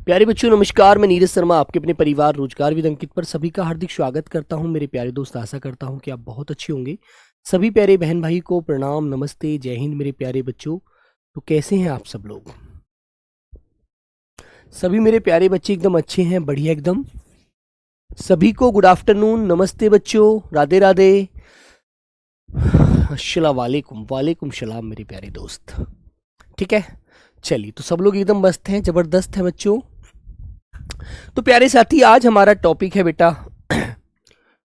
प्यारे बच्चों नमस्कार। मैं नीरज शर्मा आपके अपने परिवार रोजगार विद अंकित पर सभी का हार्दिक स्वागत करता हूं। मेरे प्यारे दोस्त, आशा करता हूं कि आप बहुत अच्छे होंगे। सभी प्यारे बहन भाई को प्रणाम, नमस्ते, जय हिंद। मेरे प्यारे बच्चों, तो कैसे हैं आप सब लोग? सभी मेरे प्यारे बच्चे एकदम अच्छे हैं, बढ़िया एकदम। सभी को गुड आफ्टरनून, नमस्ते बच्चों, राधे राधे, अस्सलाम वालेकुम, वालेकुम सलाम मेरे प्यारे दोस्त। ठीक है, चलिए तो सब लोग एकदम मस्त हैं, जबरदस्त हैं बच्चों। तो प्यारे साथी, आज हमारा टॉपिक है बेटा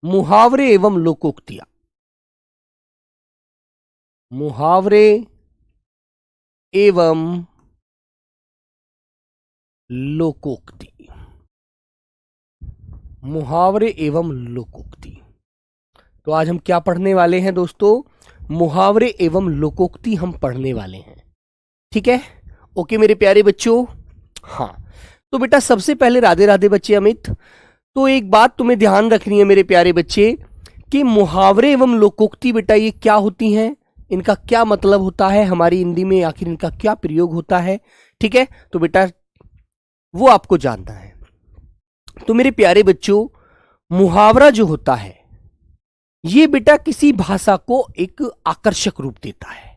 मुहावरे एवं लोकोक्तियां। मुहावरे एवं लोकोक्ति। मुहावरे एवं लोकोक्ति। तो आज हम क्या पढ़ने वाले हैं दोस्तों? मुहावरे एवं लोकोक्ति हम पढ़ने वाले हैं। ठीक है, ओके मेरे प्यारे बच्चों। हाँ, तो बेटा सबसे पहले राधे राधे बच्चे। अमित, तो एक बात तुम्हें ध्यान रखनी है मेरे प्यारे बच्चे कि मुहावरे एवं लोकोक्ति बेटा ये क्या होती हैं, इनका क्या मतलब होता है, हमारी हिंदी में आखिर इनका क्या प्रयोग होता है। ठीक है, तो बेटा वो आपको जानना है। तो मेरे प्यारे बच्चों, मुहावरा जो होता है ये बेटा किसी भाषा को एक आकर्षक रूप देता है।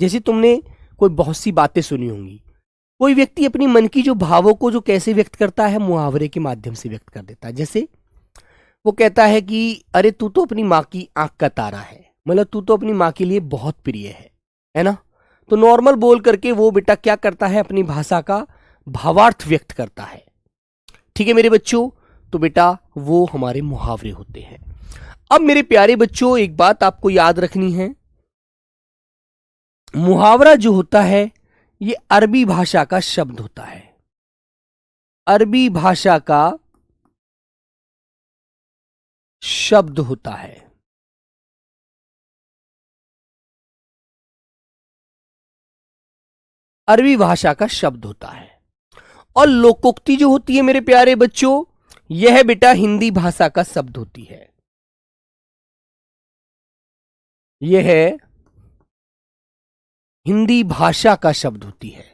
जैसे तुमने कोई बहुत सी बातें सुनी होंगी, कोई व्यक्ति अपनी मन की जो भावों को जो कैसे व्यक्त करता है, मुहावरे के माध्यम से व्यक्त कर देता है। जैसे वो कहता है कि अरे तू तो अपनी माँ की आंख का तारा है, मतलब तू तो अपनी माँ के लिए बहुत प्रिय है ना। तो नॉर्मल बोल करके वो बेटा क्या करता है, अपनी भाषा का भावार्थ व्यक्त करता है। ठीक है मेरे बच्चों, तो बेटा वो हमारे मुहावरे होते हैं। अब मेरे प्यारे बच्चों एक बात आपको याद रखनी है, मुहावरा जो होता है ये अरबी भाषा का शब्द होता है। अरबी भाषा का शब्द होता है। अरबी भाषा का शब्द होता है। और लोकोक्ति जो होती है मेरे प्यारे बच्चों, यह बेटा हिंदी भाषा का शब्द होती है। यह हिंदी भाषा का शब्द होती है।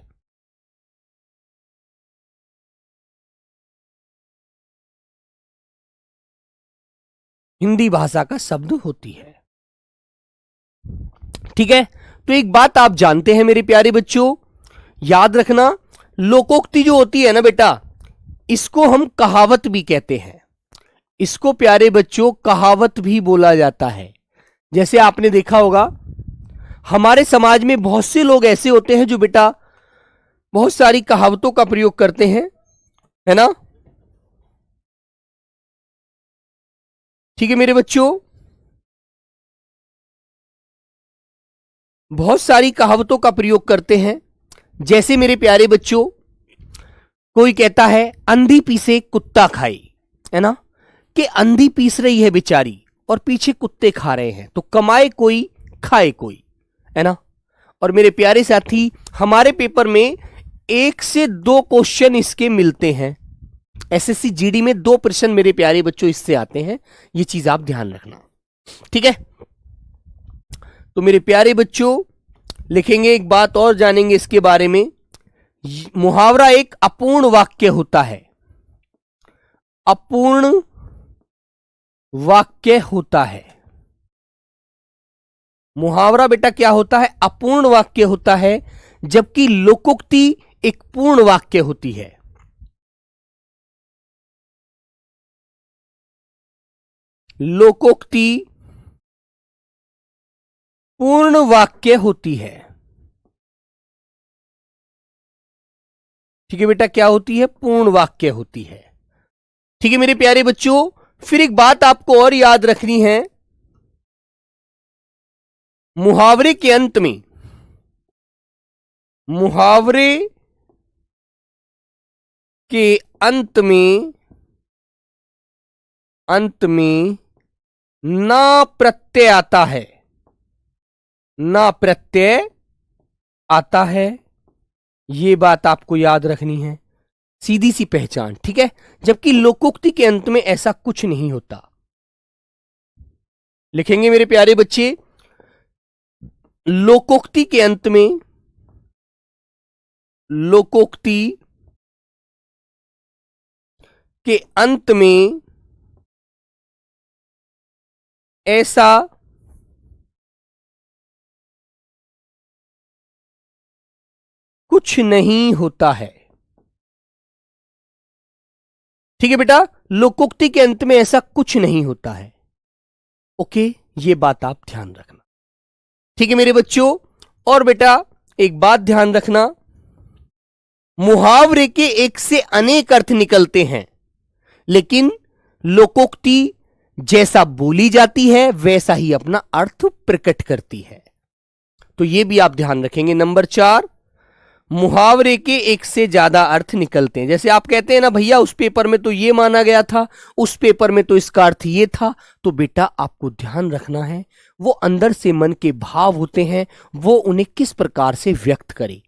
हिंदी भाषा का शब्द होती है। ठीक है, तो एक बात आप जानते हैं मेरे प्यारे बच्चों, याद रखना, लोकोक्ति जो होती है ना बेटा, इसको हम कहावत भी कहते हैं। इसको प्यारे बच्चों कहावत भी बोला जाता है। जैसे आपने देखा होगा हमारे समाज में बहुत से लोग ऐसे होते हैं जो बेटा बहुत सारी कहावतों का प्रयोग करते हैं, है ना। ठीक है मेरे बच्चों, बहुत सारी कहावतों का प्रयोग करते हैं। जैसे मेरे प्यारे बच्चों, कोई कहता है अंधी पीसे कुत्ता खाए, है ना, कि अंधी पीस रही है बेचारी और पीछे कुत्ते खा रहे हैं, तो कमाए कोई खाए कोई, है ना। और मेरे प्यारे साथी, हमारे पेपर में 1 से 2 क्वेश्चन इसके मिलते हैं। एसएससी जीडी में 2 प्रश्न मेरे प्यारे बच्चों इससे आते हैं, ये चीज आप ध्यान रखना। ठीक है, तो मेरे प्यारे बच्चों लिखेंगे, एक बात और जानेंगे इसके बारे में। मुहावरा एक अपूर्ण वाक्य होता है। अपूर्ण वाक्य होता है। मुहावरा बेटा क्या होता है? अपूर्ण वाक्य होता है, जबकि लोकोक्ति एक पूर्ण वाक्य होती है। लोकोक्ति पूर्ण वाक्य होती है। ठीक है बेटा, क्या होती है? पूर्ण वाक्य होती है। ठीक है मेरे प्यारे बच्चों, फिर एक बात आपको और याद रखनी है, मुहावरे के अंत में, मुहावरे के अंत में ना प्रत्यय आता है। ना प्रत्यय आता है, यह बात आपको याद रखनी है, सीधी सी पहचान। ठीक है, जबकि लोकोक्ति के अंत में ऐसा कुछ नहीं होता। लिखेंगे मेरे प्यारे बच्चे, लोकोक्ति के अंत में, लोकोक्ति के अंत में ऐसा कुछ नहीं होता है। ठीक है बेटा, लोकोक्ति के अंत में ऐसा कुछ नहीं होता है। ओके, ये बात आप ध्यान रखना। ठीक है मेरे बच्चों, और बेटा एक बात ध्यान रखना, मुहावरे के एक से अनेक अर्थ निकलते हैं, लेकिन लोकोक्ति जैसा बोली जाती है वैसा ही अपना अर्थ प्रकट करती है। तो यह भी आप ध्यान रखेंगे। नंबर 4, मुहावरे के एक से ज्यादा अर्थ निकलते हैं। जैसे आप कहते हैं ना भैया उस पेपर में तो ये माना गया था, उस पेपर में तो इसका अर्थ ये था, तो बेटा आपको ध्यान रखना है वो अंदर से मन के भाव होते हैं, वो उन्हें किस प्रकार से व्यक्त करे।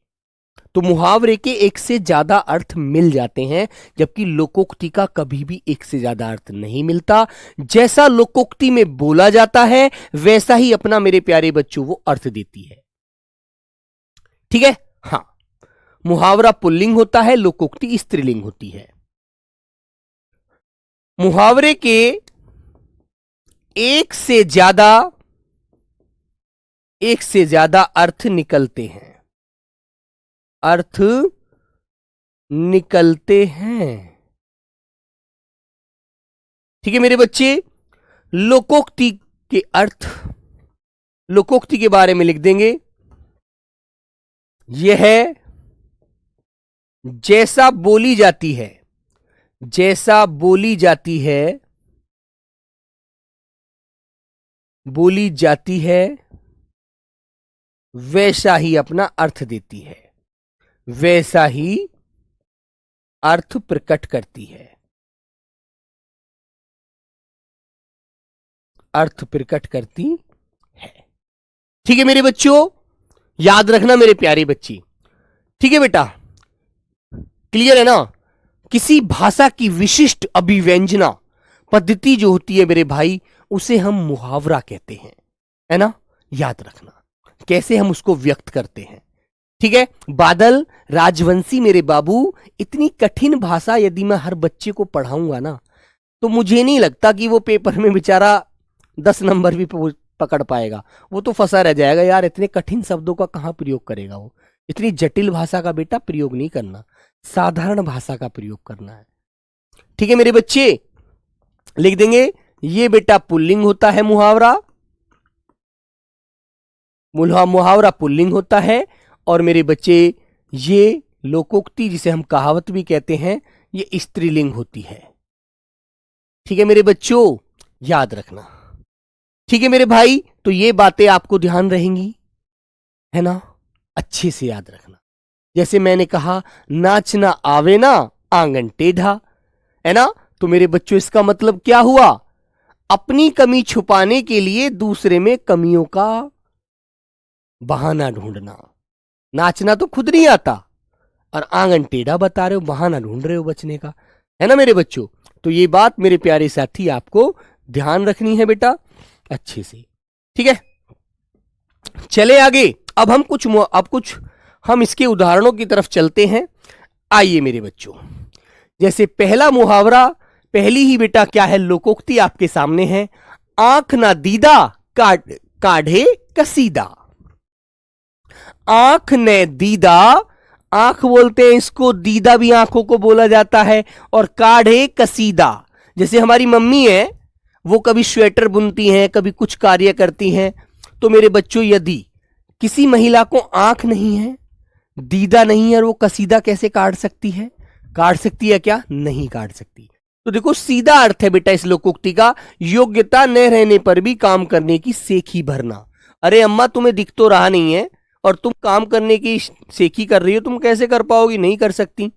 तो मुहावरे के एक से ज्यादा अर्थ मिल जाते हैं, जबकि लोकोक्ति का कभी भी एक से ज्यादा अर्थ नहीं मिलता। जैसा लोकोक्ति में बोला जाता है वैसा ही अपना मेरे प्यारे बच्चों वो अर्थ देती है। ठीक है, हाँ, मुहावरा पुल्लिंग होता है, लोकोक्ति स्त्रीलिंग होती है। मुहावरे के एक से ज्यादा अर्थ निकलते हैं, अर्थ निकलते हैं। ठीक है मेरे बच्चे, लोकोक्ति के अर्थ, लोकोक्ति के बारे में लिख देंगे, यह है जैसा बोली जाती है, जैसा बोली जाती है वैसा ही अपना अर्थ देती है, वैसा ही अर्थ प्रकट करती है, अर्थ प्रकट करती है। ठीक है मेरे बच्चों, याद रखना मेरे प्यारे बच्चे। ठीक है बेटा, क्लियर है ना। किसी भाषा की विशिष्ट अभिव्यंजना पद्धति जो होती है मेरे भाई, उसे हम मुहावरा कहते हैं, है ना। याद रखना कैसे हम उसको व्यक्त करते हैं। ठीक है, बादल राजवंशी मेरे बाबू, इतनी कठिन भाषा यदि मैं हर बच्चे को पढ़ाऊंगा ना, तो मुझे नहीं लगता कि वो पेपर में बेचारा 10 नंबर भी पकड़ पाएगा। वो तो फंसा रह जाएगा, यार इतने कठिन शब्दों का कहां प्रयोग करेगा वो। इतनी जटिल भाषा का बेटा प्रयोग नहीं करना, साधारण भाषा का प्रयोग करना है। ठीक है मेरे बच्चे, लिख देंगे ये बेटा पुल्लिंग होता है मुहावरा, मुहावरा पुल्लिंग होता है। और मेरे बच्चे ये लोकोक्ति जिसे हम कहावत भी कहते हैं, ये स्त्रीलिंग होती है। ठीक है मेरे बच्चों, याद रखना। ठीक है मेरे भाई, तो ये बातें आपको ध्यान रहेंगी, है ना, अच्छे से याद रखना। जैसे मैंने कहा, नाचना आवे ना आंगन टेढ़ा, है ना। तो मेरे बच्चों इसका मतलब क्या हुआ, अपनी कमी छुपाने के लिए दूसरे में कमियों का बहाना ढूंढना। नाचना तो खुद नहीं आता और आंगन टेढ़ा बता रहे हो, बहाना ढूंढ रहे हो बचने का, है ना मेरे बच्चों। तो ये बात मेरे प्यारे साथी आपको ध्यान रखनी है बेटा अच्छे से। ठीक है, चले आगे। अब कुछ हम इसके उदाहरणों की तरफ चलते हैं। आइए मेरे बच्चों, जैसे पहला मुहावरा, पहली ही बेटा क्या है, लोकोक्ति आपके सामने है। आंख ना दीदा काढ़े कसीदा। आंख ने दीदा, आंख बोलते हैं इसको, दीदा भी आंखों को बोला जाता है, और काढ़े कसीदा। जैसे हमारी मम्मी है, वो कभी स्वेटर बुनती हैं, कभी कुछ कार्य करती हैं। तो मेरे बच्चों यदि किसी महिला को आंख नहीं है, दीदा नहीं है, और वो कसीदा कैसे काट सकती है? काट सकती है क्या? नहीं काट सकती। तो देखो सीधा अर्थ है बेटा इस लोकोक्ति का, योग्यता न रहने पर भी काम करने की सेखी भरना। अरे अम्मा तुम्हें दिख तो रहा नहीं है और तुम काम करने की सेखी कर रही हो, तुम कैसे कर पाओगी? नहीं कर सकती,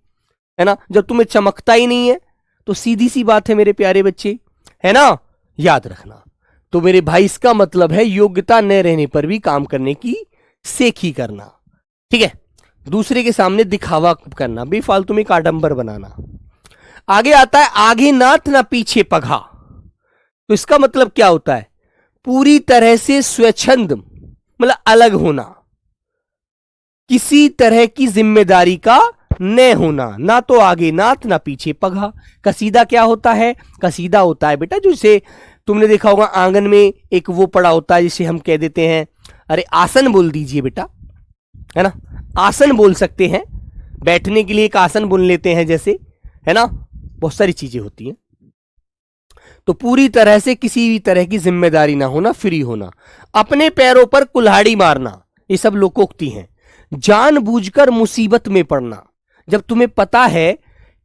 है ना, जब तुम्हें चमकता ही नहीं है। तो सीधी सी बात है मेरे प्यारे बच्चे, है ना, याद रखना। तो मेरे भाई इसका मतलब है योग्यता न रहने पर भी काम करने की सेखी करना। ठीक है, दूसरे के सामने दिखावा करना, बेफालतू में आडंबर बनाना। आगे आता है आगे नाथ ना पीछे पघा। तो इसका मतलब क्या होता है? पूरी तरह से स्वच्छंद, मतलब अलग होना, किसी तरह की जिम्मेदारी का न होना, ना तो आगे नाथ ना पीछे पगहा। कसीदा क्या होता है? कसीदा होता है बेटा जिसे तुमने देखा होगा आंगन में एक वो पड़ा होता है जिसे हम कह देते हैं, अरे आसन बोल दीजिए बेटा, है ना, आसन बोल सकते हैं, बैठने के लिए एक आसन बुन लेते हैं जैसे, है ना, बहुत सारी चीजें होती हैं। तो पूरी तरह से किसी भी तरह की जिम्मेदारी ना होना, फ्री होना, अपने पैरों पर कुल्हाड़ी मारना, ये सब लोकोक्ति हैं। जानबूझकर मुसीबत में पड़ना, जब तुम्हें पता है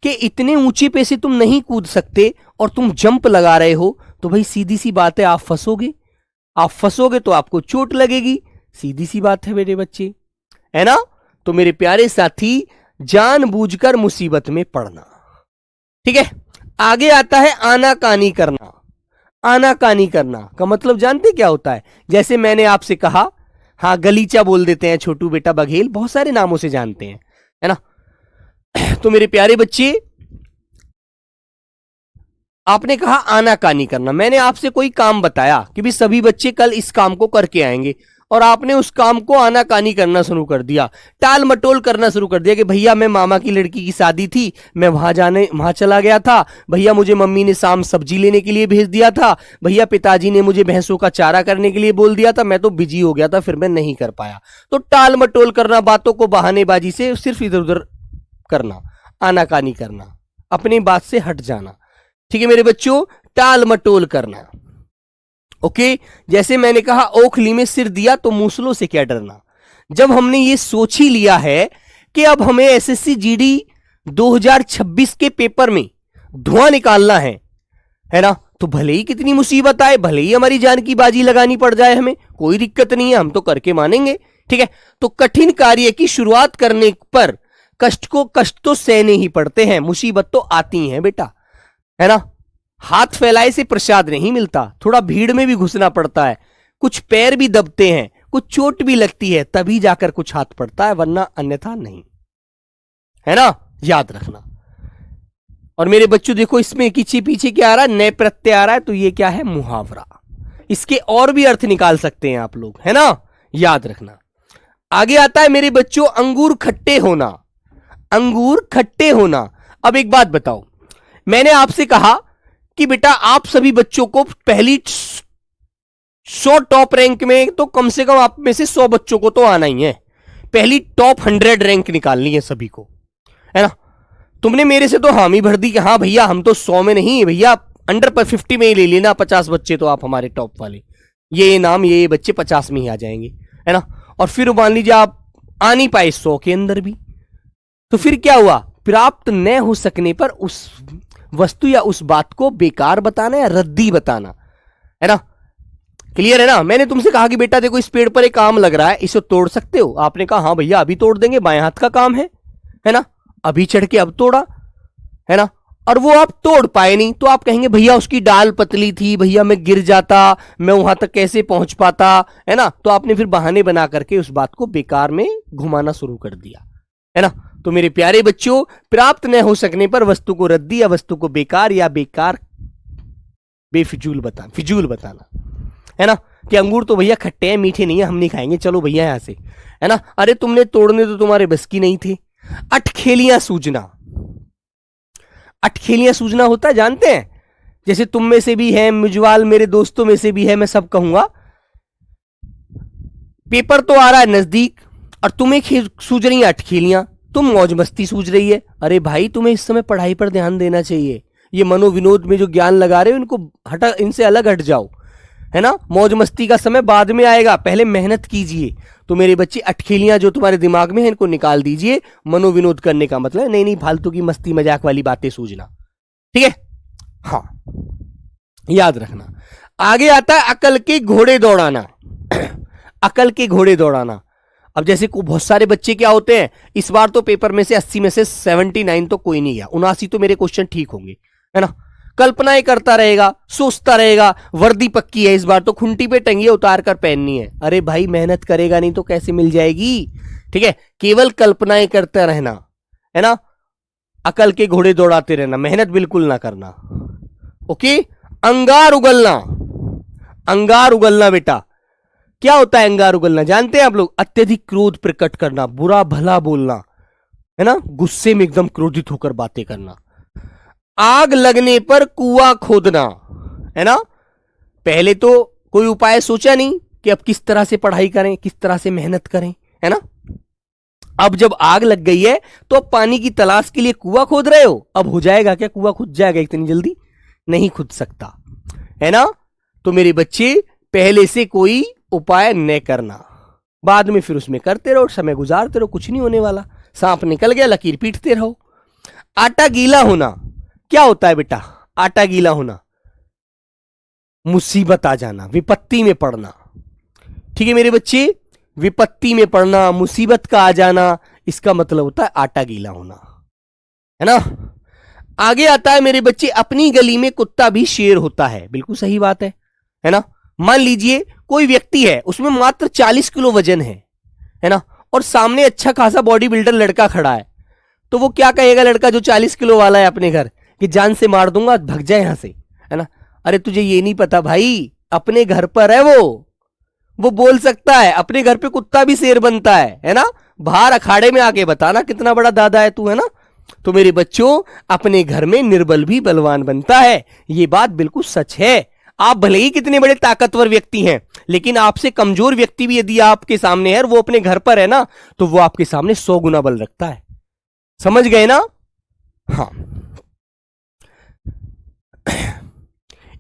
कि इतने ऊंचे पे से तुम नहीं कूद सकते और तुम जंप लगा रहे हो, तो भाई सीधी सी बात है आप फंसोगे, आप फंसोगे तो आपको चोट लगेगी, सीधी सी बात है मेरे बच्चे, है ना। तो मेरे प्यारे साथी, जानबूझकर मुसीबत में पड़ना, ठीक है। आगे आता है आनाकानी करना। आनाकानी करना का मतलब जानते क्या होता है? जैसे मैंने आपसे कहा, हाँ गलीचा बोल देते हैं छोटू बेटा, बघेल, बहुत सारे नामों से जानते हैं, है ना। तो मेरे प्यारे बच्चे, आपने कहा आनाकानी करना, मैंने आपसे कोई काम बताया कि भी सभी बच्चे कल इस काम को करके आएंगे, और आपने उस काम को आनाकानी करना शुरू कर दिया, टाल मटोल करना शुरू कर दिया कि भैया मैं मामा की लड़की की शादी थी, मैं वहां चला गया था, भैया मुझे मम्मी ने शाम सब्जी लेने के लिए भेज दिया था, भैया पिताजी ने मुझे भैंसों का चारा करने के लिए बोल दिया था, मैं तो बिजी हो गया था, फिर मैं नहीं कर पाया। तो टाल मटोल करना, बातों को बहानेबाजी से सिर्फ इधर उधर करना, आनाकानी करना, अपनी बात से हट जाना, ठीक है मेरे बच्चों, टाल मटोल करना। ओके, जैसे मैंने कहा ओखली में सिर दिया तो मूसलों से क्या डरना। जब हमने ये सोच ही लिया है कि अब हमें एसएससी जीडी 2026 के पेपर में धुआं निकालना है ना, तो भले ही कितनी मुसीबत आए, भले ही हमारी जान की बाजी लगानी पड़ जाए, हमें कोई दिक्कत नहीं है, हम तो करके मानेंगे, ठीक है। तो कठिन कार्य की शुरुआत करने पर कष्ट तो सहने ही पड़ते हैं, मुसीबत तो आती है बेटा, है ना। हाथ फैलाए से प्रसाद नहीं मिलता, थोड़ा भीड़ में भी घुसना पड़ता है, कुछ पैर भी दबते हैं, कुछ चोट भी लगती है, तभी जाकर कुछ हाथ पड़ता है, वरना अन्यथा नहीं, है ना, याद रखना। और मेरे बच्चों देखो इसमें पीछे पीछे क्या आ रहा है, नए प्रत्यय आ रहा है, तो ये क्या है, मुहावरा। इसके और भी अर्थ निकाल सकते हैं आप लोग, है ना, याद रखना। आगे आता है मेरे बच्चों अंगूर खट्टे होना। अंगूर खट्टे होना। अब एक बात बताओ, मैंने आपसे कहा कि बेटा आप सभी बच्चों को पहली 100 टॉप रैंक में तो कम से कम आप में से 100 बच्चों को तो आना ही है, पहली टॉप 100 रैंक निकालनी है सभी को, है ना। तुमने मेरे से तो हामी भर दी कि हाँ भैया हम तो 100 में नहीं, भैया अंडर 50 में ही ले लेना, 50 बच्चे तो आप हमारे टॉप वाले, ये नाम ये बच्चे 50 में ही आ जाएंगे, है ना। और फिर मान लीजिए आप आ नहीं पाए 100 के अंदर भी, तो फिर क्या हुआ, प्राप्त न हो सकने पर उस वस्तु या उस बात को बेकार बताना या रद्दी बताना, है ना। क्लियर है ना। मैंने तुमसे कहा कि बेटा देखो इस पेड़ पर एक आम लग रहा है, इसे तोड़ सकते हो, आपने कहा हाँ भैया अभी तोड़ देंगे, बाएं हाथ का काम है ना, अभी चढ़ के अब तोड़ा, है ना। और वो आप तोड़ पाए नहीं, तो आप कहेंगे भैया उसकी डाल पतली थी, भैया मैं गिर जाता, मैं वहां तक कैसे पहुंच पाता, है ना। तो आपने फिर बहाने बना करके उस बात को बेकार में घुमाना शुरू कर दिया, है ना। तो मेरे प्यारे बच्चों, प्राप्त न हो सकने पर वस्तु को रद्दी या वस्तु को बेकार या बेकार बेफिजूल बताना, है ना। कि अंगूर तो भैया खट्टे हैं, मीठे नहीं है, हम नहीं खाएंगे, चलो भैया यहां से, है ना। अरे तुमने तोड़ने तो तुम्हारे बस की नहीं थे। अटखेलियां सूझना। अटखेलियां सूझना होता है जानते हैं, जैसे तुम में से भी है, मुझवाल मेरे दोस्तों में से भी है, मैं सब कहूंगा, पेपर तो आ रहा है नजदीक और तुम्हें सूझ रही है अटखेलियां, तुम मौज मस्ती सूझ रही है। अरे भाई तुम्हें इस समय पढ़ाई पर ध्यान देना चाहिए, ये मनोविनोद में जो ज्ञान लगा रहे हो इनको हटा, इनसे अलग हट जाओ, है ना। मौज मस्ती का समय बाद में आएगा, पहले मेहनत कीजिए। तो मेरे बच्चे अटखेलियां जो तुम्हारे दिमाग में है इनको निकाल दीजिए। मनोविनोद करने का मतलब नहीं नहीं फालतू की मस्ती मजाक वाली बातें सूझना, ठीक है, हाँ याद रखना। आगे आता है अकल के घोड़े दौड़ाना। अकल के घोड़े दौड़ाना। अब जैसे बहुत सारे बच्चे क्या होते हैं, इस बार तो पेपर में से 80 में से 79 तो कोई नहीं गया, 79 तो मेरे क्वेश्चन ठीक होंगे, है ना। कल्पनाएं करता रहेगा, सोचता रहेगा, वर्दी पक्की है इस बार तो खुंटी पे टंगी उतार कर पहननी है। अरे भाई मेहनत करेगा नहीं तो कैसे मिल जाएगी, ठीक है। केवल कल्पनाएं करता रहना, है ना, अकल के घोड़े दौड़ाते रहना, मेहनत बिल्कुल ना करना। ओके। अंगार उगलना। अंगार उगलना बेटा क्या होता है, अंगार उगलना जानते हैं आप लोग, अत्यधिक क्रोध प्रकट करना, बुरा भला बोलना, है ना, गुस्से में एकदम क्रोधित होकर बातें करना। आग लगने पर कुआं खोदना, है ना, पहले तो कोई उपाय सोचा नहीं कि अब किस तरह से पढ़ाई करें, किस तरह से मेहनत करें, है ना। अब जब आग लग गई है तो अब पानी की तलाश के लिए कुआं खोद रहे हो। अब हो जाएगा क्या, कुआं खुद जाएगा इतनी जल्दी? नहीं खुद सकता, है ना। तो मेरे बच्चे पहले से कोई उपाय न करना, बाद में फिर उसमें करते रहो, समय गुजारते रहो, कुछ नहीं होने वाला। सांप निकल गया, लकीर पीटते रहो। आटा गीला होना क्या होता है बेटा? आटा गीला होना मुसीबत आ जाना, विपत्ति में पड़ना। ठीक है मेरे बच्चे, विपत्ति में पड़ना, मुसीबत का आ जाना, इसका मतलब होता है आटा गीला होना, है ना। आगे आता है मेरे बच्चे, अपनी गली में कुत्ता भी शेर होता है। बिल्कुल सही बात है ना। मान लीजिए कोई व्यक्ति है, उसमें मात्र 40 किलो वजन है ना, और सामने अच्छा खासा बॉडी बिल्डर लड़का खड़ा है, तो वो क्या कहेगा लड़का जो 40 किलो वाला है अपने घर, कि जान से मार दूंगा, भाग जाए यहां से, है ना। अरे तुझे ये नहीं पता भाई, अपने घर पर है वो बोल सकता है, अपने घर पे कुत्ता भी शेर बनता है ना। बाहर अखाड़े में आके बताना कितना बड़ा दादा है तू, है ना। तो मेरे बच्चों, अपने घर में निर्बल भी बलवान बनता है, ये बात बिल्कुल सच है। आप भले ही कितने बड़े ताकतवर व्यक्ति हैं, लेकिन आपसे कमजोर व्यक्ति भी यदि आपके सामने है और वो अपने घर पर है ना, तो वो आपके सामने 100 गुना बल रखता है। समझ गए ना? हाँ।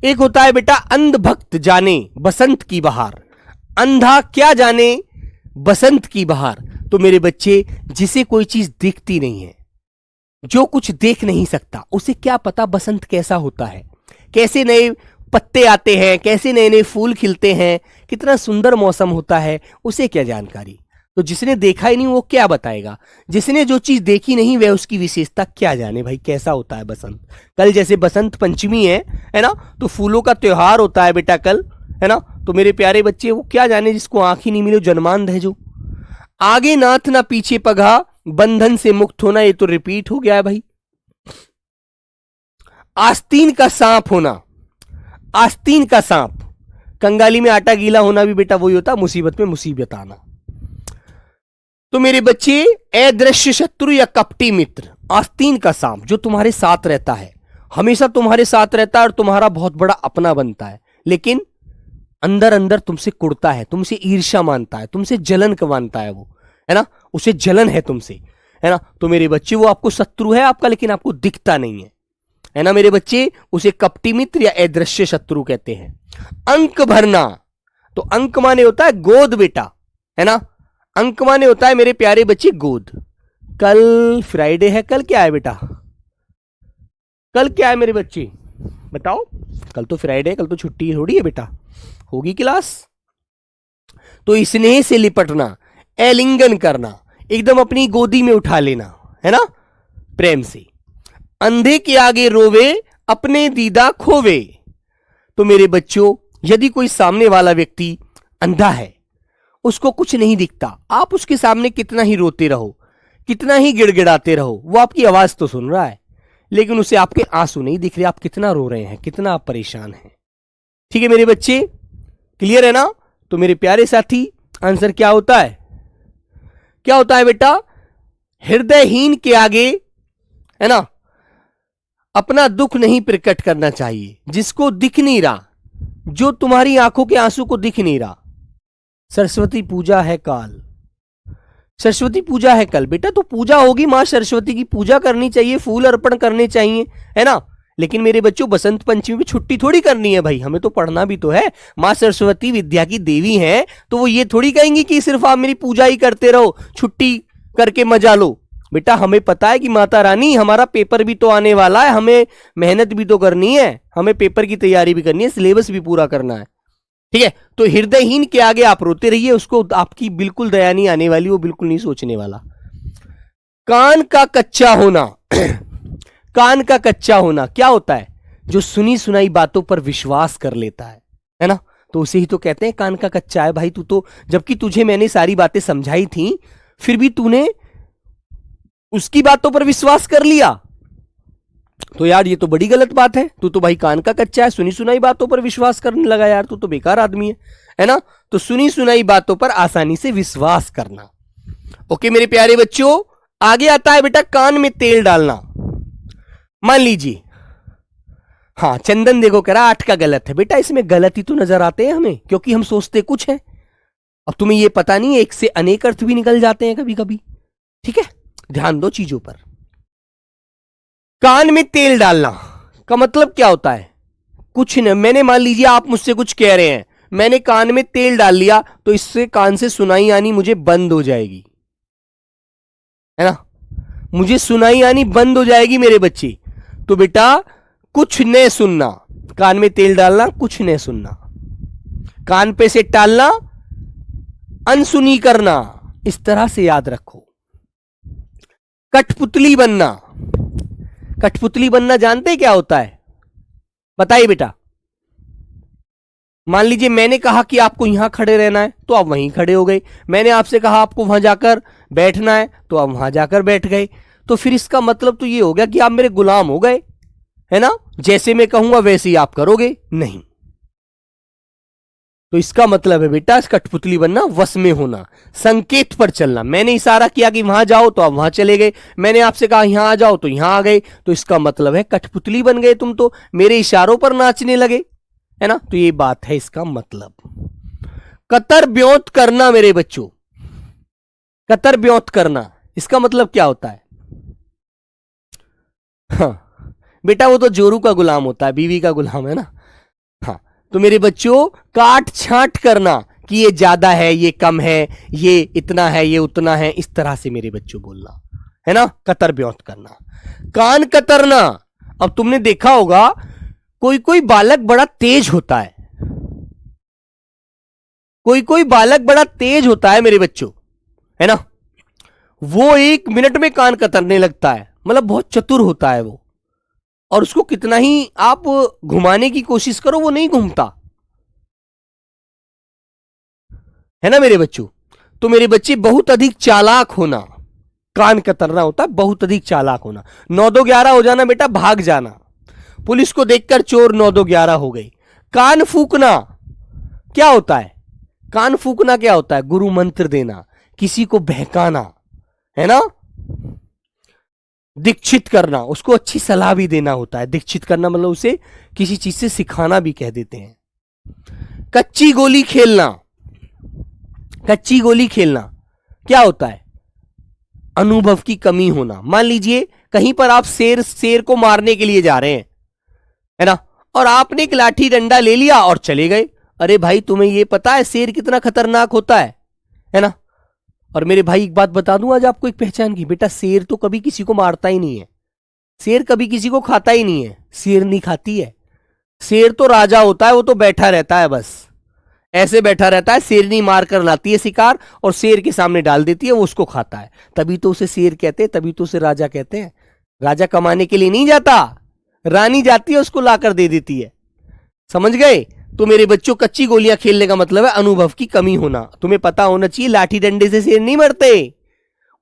एक होता है बेटा, अंध भक्त जाने बसंत की बहार। अंधा क्या जाने बसंत की बहार? तो मेरे बच्चे, जिसे कोई चीज दिखती नहीं है, जो कुछ देख नहीं सकता, उसे क्या पता बसंत कैसा होता है, कैसे नए पत्ते आते हैं, कैसे नए नए फूल खिलते हैं, कितना सुंदर मौसम होता है, उसे क्या जानकारी। तो जिसने देखा ही नहीं वो क्या बताएगा? जिसने जो चीज देखी नहीं वह उसकी विशेषता क्या जाने भाई, कैसा होता है बसंत। कल जैसे बसंत पंचमी है ना, तो फूलों का त्योहार होता है बेटा कल, है ना। तो मेरे प्यारे बच्चे, वो क्या जाने जिसको आंख ही नहीं मिले, जन्मांध है जो। आगे नाथ ना पीछे पगा, बंधन से मुक्त होना, ये तो रिपीट हो गया है भाई। आस्तीन का सांप होना, आस्तीन का सांप, कंगाली में आटा गीला होना भी बेटा वही होता, मुसीबत में मुसीबत आना। तो मेरे बच्चे, अदृश्य शत्रु या कपटी मित्र, आस्तीन का सांप जो तुम्हारे साथ रहता है, हमेशा तुम्हारे साथ रहता है और तुम्हारा बहुत बड़ा अपना बनता है, लेकिन अंदर अंदर तुमसे कुड़ता है, तुमसे ईर्ष्या मानता है, तुमसे जलन मानता है वो, है ना, उसे जलन है तुमसे, है ना। तो मेरे बच्चे, वो आपको शत्रु है आपका, लेकिन आपको दिखता नहीं है ना मेरे बच्चे, उसे कपटी मित्र या अदृश्य शत्रु कहते हैं। अंक भरना, तो अंक माने होता है गोद बेटा, है ना। अंक माने होता है मेरे प्यारे बच्चे गोद। कल फ्राइडे है, कल क्या है बेटा? कल क्या है मेरे बच्चे बताओ? कल तो फ्राइडे है, कल तो छुट्टी थोड़ी है बेटा, होगी क्लास। तो स्नेह से लिपटना, एलिंगन करना, एकदम अपनी गोदी में उठा लेना, है ना, प्रेम से। अंधे के आगे रोवे, अपने दीदा खोवे। तो मेरे बच्चों, यदि कोई सामने वाला व्यक्ति अंधा है, उसको कुछ नहीं दिखता, आप उसके सामने कितना ही रोते रहो, कितना ही गिड़गिड़ाते रहो, वो आपकी आवाज तो सुन रहा है, लेकिन उसे आपके आंसू नहीं दिख रहे, आप कितना रो रहे हैं, कितना आप परेशान हैं। ठीक है मेरे बच्चे, क्लियर है ना? तो मेरे प्यारे साथी, आंसर क्या होता है? क्या होता है बेटा? हृदयहीन के आगे, है ना, अपना दुख नहीं प्रकट करना चाहिए, जिसको दिख नहीं रहा, जो तुम्हारी आंखों के आंसू को दिख नहीं रहा। सरस्वती पूजा है काल, सरस्वती पूजा है कल बेटा, तो पूजा होगी, मां सरस्वती की पूजा करनी चाहिए, फूल अर्पण करने चाहिए, है ना। लेकिन मेरे बच्चों, बसंत पंचमी में छुट्टी थोड़ी करनी है भाई, हमें तो पढ़ना भी तो है। मां सरस्वती विद्या की देवी हैं, तो वो ये थोड़ी कहेंगी कि सिर्फ आप मेरी पूजा ही करते रहो, छुट्टी करके मजा लो। बेटा, हमें पता है कि माता रानी, हमारा पेपर भी तो आने वाला है, हमें मेहनत भी तो करनी है, हमें पेपर की तैयारी भी करनी है, सिलेबस भी पूरा करना है। ठीक है, तो हृदयहीन के आगे आप रोते रहिए, उसको आपकी बिल्कुल दया नहीं आने वाली, वो बिल्कुल नहीं सोचने वाला। कान का कच्चा होना, कान का कच्चा होना क्या होता है? जो सुनी सुनाई बातों पर विश्वास कर लेता है ना, तो उसे ही तो कहते हैं कान का कच्चा है भाई तू तो। जबकि तुझे मैंने सारी बातें समझाई थी, फिर भी तूने उसकी बातों पर विश्वास कर लिया, तो यार ये तो बड़ी गलत बात है। तू तो भाई कान का कच्चा है, सुनी सुनाई बातों पर विश्वास करने लगा, यार तू तो बेकार आदमी है ना। तो सुनी सुनाई बातों पर आसानी से विश्वास करना। ओके मेरे प्यारे बच्चों, आगे आता है बेटा कान में तेल डालना। मान लीजिए, हाँ चंदन देखो कह रहा 8 का गलत है। बेटा इसमें गलत ही तो नजर आते हैं हमें, क्योंकि हम सोचते कुछ है। अब तुम्हें यह पता नहीं, एक से अनेक अर्थ भी निकल जाते हैं कभी कभी। ठीक है, ध्यान दो चीजों पर। कान में तेल डालना का मतलब क्या होता है? कुछ न, मैंने मान लीजिए आप मुझसे कुछ कह रहे हैं, मैंने कान में तेल डाल लिया तो इससे कान से सुनाई आनी मुझे बंद हो जाएगी, है ना? मुझे सुनाई आनी बंद हो जाएगी मेरे बच्चे। तो बेटा कुछ न सुनना, कान में तेल डालना, कुछ न सुनना, कान पे से टालना, अनसुनी करना, इस तरह से याद रखो। कठपुतली बनना, कठपुतली बनना जानते क्या होता है? बताइए बेटा। मान लीजिए मैंने कहा कि आपको यहां खड़े रहना है तो आप वहीं खड़े हो गए, मैंने आपसे कहा आपको वहां जाकर बैठना है तो आप वहां जाकर बैठ गए। तो फिर इसका मतलब तो ये हो गया कि आप मेरे गुलाम हो गए, है ना? जैसे मैं कहूंगा वैसे ही आप करोगे नहीं। तो इसका मतलब है बेटा कठपुतली बनना, वश में होना, संकेत पर चलना। मैंने इशारा किया कि वहां जाओ तो आप वहां चले गए, मैंने आपसे कहा यहां आ जाओ तो यहां आ गए। तो इसका मतलब है कठपुतली बन गए तुम, तो मेरे इशारों पर नाचने लगे, है ना? तो ये बात है इसका मतलब। कतर ब्योत करना मेरे बच्चों, कतर ब्योत करना इसका मतलब क्या होता है? हाँ बेटा वो तो जोरू का गुलाम होता है, बीवी का गुलाम, है ना? हाँ तो मेरे बच्चों काट छांट करना कि ये ज्यादा है, ये कम है, ये इतना है, ये उतना है, इस तरह से मेरे बच्चों बोलना, है ना? कतर ब्योत करना। कान कतरना, अब तुमने देखा होगा कोई कोई बालक बड़ा तेज होता है, कोई कोई बालक बड़ा तेज होता है मेरे बच्चों, है ना? वो 1 मिनट में कान कतरने लगता है, मतलब बहुत चतुर होता है वो, और उसको कितना ही आप घुमाने की कोशिश करो वो नहीं घूमता, है ना मेरे बच्चों? तो मेरे बच्चे बहुत अधिक चालाक होना, कान कतरना होता है बहुत अधिक चालाक होना। 9-2-11 हो जाना बेटा, भाग जाना, पुलिस को देखकर चोर 9-2-11 हो गए। कान फूकना क्या होता है? कान फूकना क्या होता है? गुरु मंत्र देना, किसी को बहकाना, है ना? दीक्षित करना, उसको अच्छी सलाह भी देना होता है। दीक्षित करना मतलब उसे किसी चीज से सिखाना भी कह देते हैं। कच्ची गोली खेलना, कच्ची गोली खेलना क्या होता है? अनुभव की कमी होना। मान लीजिए कहीं पर आप शेर को मारने के लिए जा रहे हैं, है ना? और आपने एक लाठी डंडा ले लिया और चले गए। अरे भाई तुम्हें यह पता है शेर कितना खतरनाक होता है ना? और मेरे भाई एक बात बता दूं आज आपको एक पहचान की, बेटा शेर तो कभी किसी को मारता ही नहीं है, शेर कभी किसी को खाता ही नहीं है, शेर नहीं खाती है। शेर तो राजा होता है, वो तो बैठा रहता है, बस ऐसे बैठा रहता है। शेरनी मार कर लाती है शिकार और शेर के सामने डाल देती है, वो उसको खाता है। तभी तो उसे शेर कहते हैं, तभी तो उसे राजा कहते हैं। राजा कमाने के लिए नहीं जाता, रानी जाती है उसको लाकर दे देती है। समझ गए? तो मेरे बच्चों कच्ची गोलियां खेलने का मतलब है अनुभव की कमी होना। तुम्हें पता होना चाहिए लाठी डंडे से शेर नहीं मरते,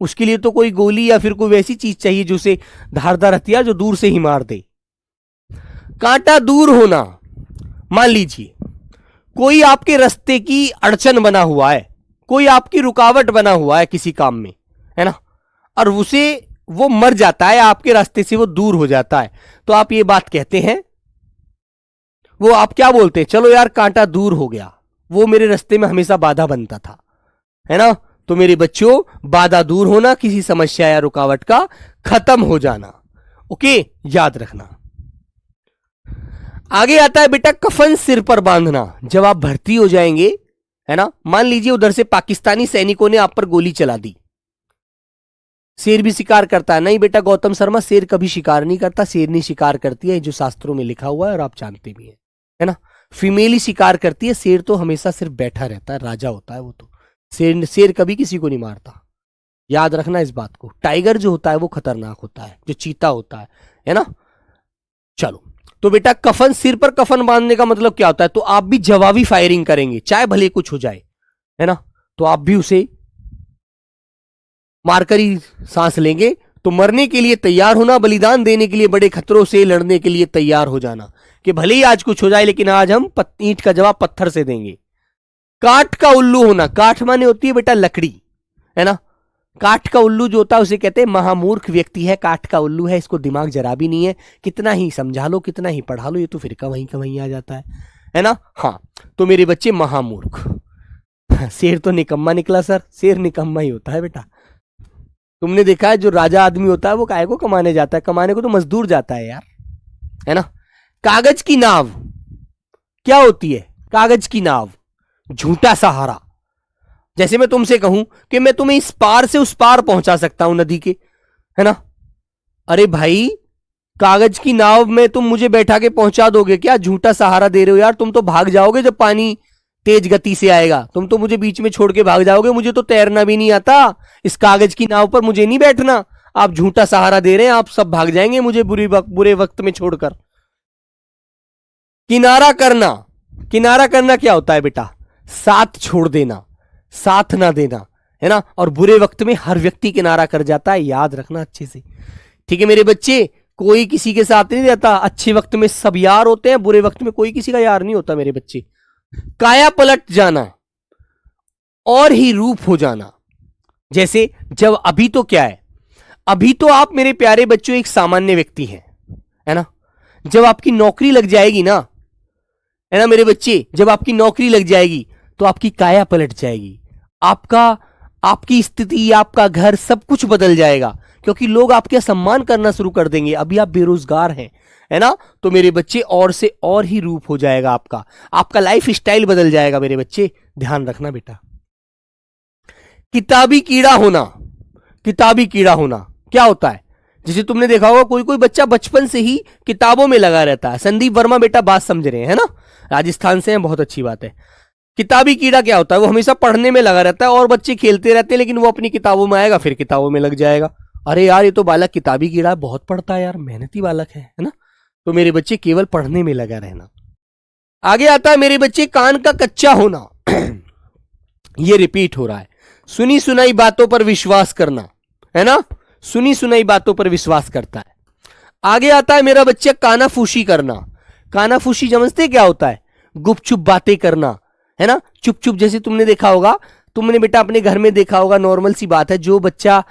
उसके लिए तो कोई गोली या फिर कोई वैसी चीज चाहिए जो से धारदार हथियार जो दूर से ही मार दे। कांटा दूर होना, मान लीजिए कोई आपके रास्ते की अड़चन बना हुआ है, कोई आपकी रुकावट बना हुआ है किसी काम में, है ना? और उसे वो मर जाता है, आपके रास्ते से वो दूर हो जाता है, तो आप ये बात कहते हैं, वो आप क्या बोलते हैं? चलो यार कांटा दूर हो गया, वो मेरे रास्ते में हमेशा बाधा बनता था, है ना? तो मेरे बच्चों बाधा दूर होना, किसी समस्या या रुकावट का खत्म हो जाना। ओके, याद रखना। आगे आता है बेटा कफन सिर पर बांधना। जब आप भर्ती हो जाएंगे, है ना, मान लीजिए उधर से पाकिस्तानी सैनिकों ने आप पर गोली चला दी। शेर भी शिकार करता है? नहीं बेटा गौतम शर्मा, शेर कभी शिकार नहीं करता, शेरनी शिकार करती है, जो शास्त्रों में लिखा हुआ है और आप जानते भी हैं, है ना? फीमेल ही शिकार करती है, शेर तो हमेशा सिर्फ बैठा रहता है, राजा होता है वो तो। शेर कभी किसी को नहीं मारता, याद रखना इस बात को। टाइगर जो होता है वो खतरनाक होता है, जो चीता होता है ना? चलो, तो बेटा कफन सिर पर कफन बांधने का मतलब क्या होता है? तो आप भी जवाबी फायरिंग करेंगे, चाहे भले कुछ हो जाए, है ना? तो आप भी उसे मारकर ही सांस लेंगे। तो मरने के लिए तैयार होना, बलिदान देने के लिए, बड़े खतरों से लड़ने के लिए तैयार हो जाना कि भले ही आज कुछ हो जाए लेकिन आज हम ईंट का जवाब पत्थर से देंगे। काठ का उल्लू होना, काठ माने होती है बेटा लकड़ी, है ना? काठ का उल्लू जो होता है उसे कहते हैं महामूर्ख व्यक्ति है, काठ का उल्लू है, इसको दिमाग जरा भी नहीं है, कितना ही समझा लो कितना ही पढ़ा लो ये तो फिर का वहीं आ जाता है ना। हाँ, तो मेरे बच्चे महामूर्ख। शेर तो निकम्मा निकला सर, शेर निकम्मा ही होता है बेटा। तुमने देखा है जो राजा आदमी होता है वो काहे को कमाने जाता है, कमाने को तो मजदूर जाता है यार, है ना। कागज की नाव क्या होती है, कागज की नाव झूठा सहारा। जैसे मैं तुमसे कहूं कि मैं तुम्हें इस पार से उस पार पहुंचा सकता हूं नदी के, है ना। अरे भाई कागज की नाव में तुम मुझे बैठा के पहुंचा दोगे क्या, झूठा सहारा दे रहे हो यार। तुम तो भाग जाओगे जब पानी तेज गति से आएगा, तुम तो मुझे बीच में छोड़ के भाग जाओगे, मुझे तो तैरना भी नहीं आता, इस कागज की नाव पर मुझे नहीं बैठना। आप झूठा सहारा दे रहे हैं, आप सब भाग जाएंगे मुझे बुरे वक्त में छोड़कर। किनारा करना, किनारा करना क्या होता है बेटा, साथ छोड़ देना, साथ ना देना, है ना। और बुरे वक्त में हर व्यक्ति किनारा कर जाता है, याद रखना अच्छे से, ठीक है मेरे बच्चे। कोई किसी के साथ नहीं रहता, अच्छे वक्त में सब यार होते हैं, बुरे वक्त में कोई किसी का यार नहीं होता मेरे बच्चे। काया पलट जाना और ही रूप हो जाना, जैसे जब अभी तो क्या है, अभी तो आप मेरे प्यारे बच्चों एक सामान्य व्यक्ति हैं, है ना। जब आपकी नौकरी लग जाएगी ना, है ना मेरे बच्चे, जब आपकी नौकरी लग जाएगी तो आपकी काया पलट जाएगी, आपकी स्थिति, आपका घर, सब कुछ बदल जाएगा, क्योंकि लोग आपका सम्मान करना शुरू कर देंगे। अभी आप बेरोजगार हैं, है ना, तो मेरे बच्चे और से और ही रूप हो जाएगा आपका लाइफ स्टाइल बदल जाएगा मेरे बच्चे, ध्यान रखना बेटा। किताबी कीड़ा होना, किताबी कीड़ा होना क्या होता है, जैसे तुमने देखा होगा कोई कोई बच्चा बचपन से ही किताबों में लगा रहता है। संदीप वर्मा बेटा बात समझ रहे हैं ना, राजस्थान से हैं, बहुत अच्छी बात है। किताबी कीड़ा क्या होता है, वो हमेशा पढ़ने में लगा रहता है, और बच्चे खेलते रहते हैं, लेकिन वो अपनी किताबों में आएगा फिर किताबों में लग जाएगा। अरे यार ये तो बालक किताबी कीड़ा, बहुत पढ़ता है यार, मेहनती बालक है ना। तो मेरे बच्चे केवल पढ़ने में लगा रहना। आगे आता है मेरे बच्चे कान का कच्चा होना। ये रिपीट हो रहा है, सुनी सुनाई बातों पर विश्वास करना, है ना, सुनी सुनाई बातों पर विश्वास करता है। आगे आता है मेरा बच्चा कानाफूसी करना। कानाफूसी समझते क्या होता है, गुपचुप बातें करना, है ना, चुप चुप। जैसे तुमने देखा होगा, तुमने बेटा अपने घर में देखा होगा, नॉर्मल सी बात है, जो बच्चा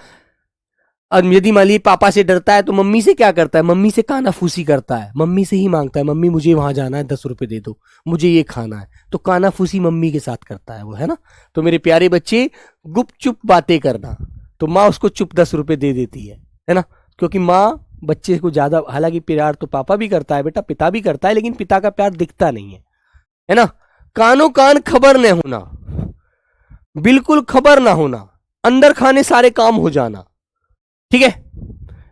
यदि मान लीजिए पापा से डरता है तो मम्मी से क्या करता है, मम्मी से कानाफूसी करता है, मम्मी से ही मांगता है, मम्मी मुझे वहां जाना है 10 रुपए दे दो, मुझे ये खाना है, तो कानाफूसी मम्मी के साथ करता है वो, है ना। तो मेरे प्यारे बच्चे गुपचुप बातें करना, तो माँ उसको चुप 10 रुपए दे देती है ना, क्योंकि माँ बच्चे को ज्यादा, हालांकि प्यार तो पापा भी करता है बेटा, पिता भी करता है, लेकिन पिता का प्यार दिखता नहीं है ना। कानों कान खबर न होना, बिल्कुल खबर ना होना, अंदर खाने सारे काम हो जाना, ठीक है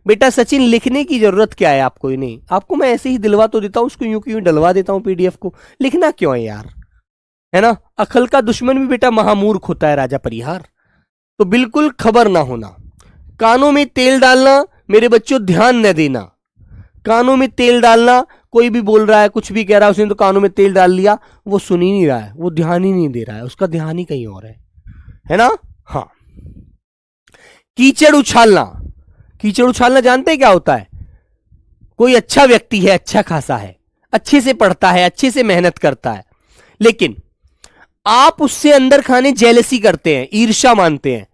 बेटा। सचिन लिखने की जरूरत क्या है आपको, ही नहीं, आपको मैं ऐसे ही दिलवा तो देता हूं, उसको यूं क्यों डलवा देता हूं पीडीएफ को, लिखना क्यों है यार, है ना। अकल का दुश्मन भी बेटा महामूर्ख होता है राजा परिहार। तो बिल्कुल खबर ना होना। कानों में तेल डालना, मेरे बच्चों ध्यान न देना, कानों में तेल डालना, कोई भी बोल रहा है, कुछ भी कह रहा है, उसने तो कानों में तेल डाल लिया, वो सुन ही नहीं रहा है, वो ध्यान ही नहीं दे रहा है, उसका ध्यान ही कहीं और है ना। हाँ, कीचड़ उछालना, कीचड़ उछालना जानते हैं क्या होता है, कोई अच्छा व्यक्ति है, अच्छा खासा है, अच्छे से पढ़ता है, अच्छे से मेहनत करता है, लेकिन आप उससे अंदर खाने जेलसी करते हैं, ईर्ष्या मानते हैं,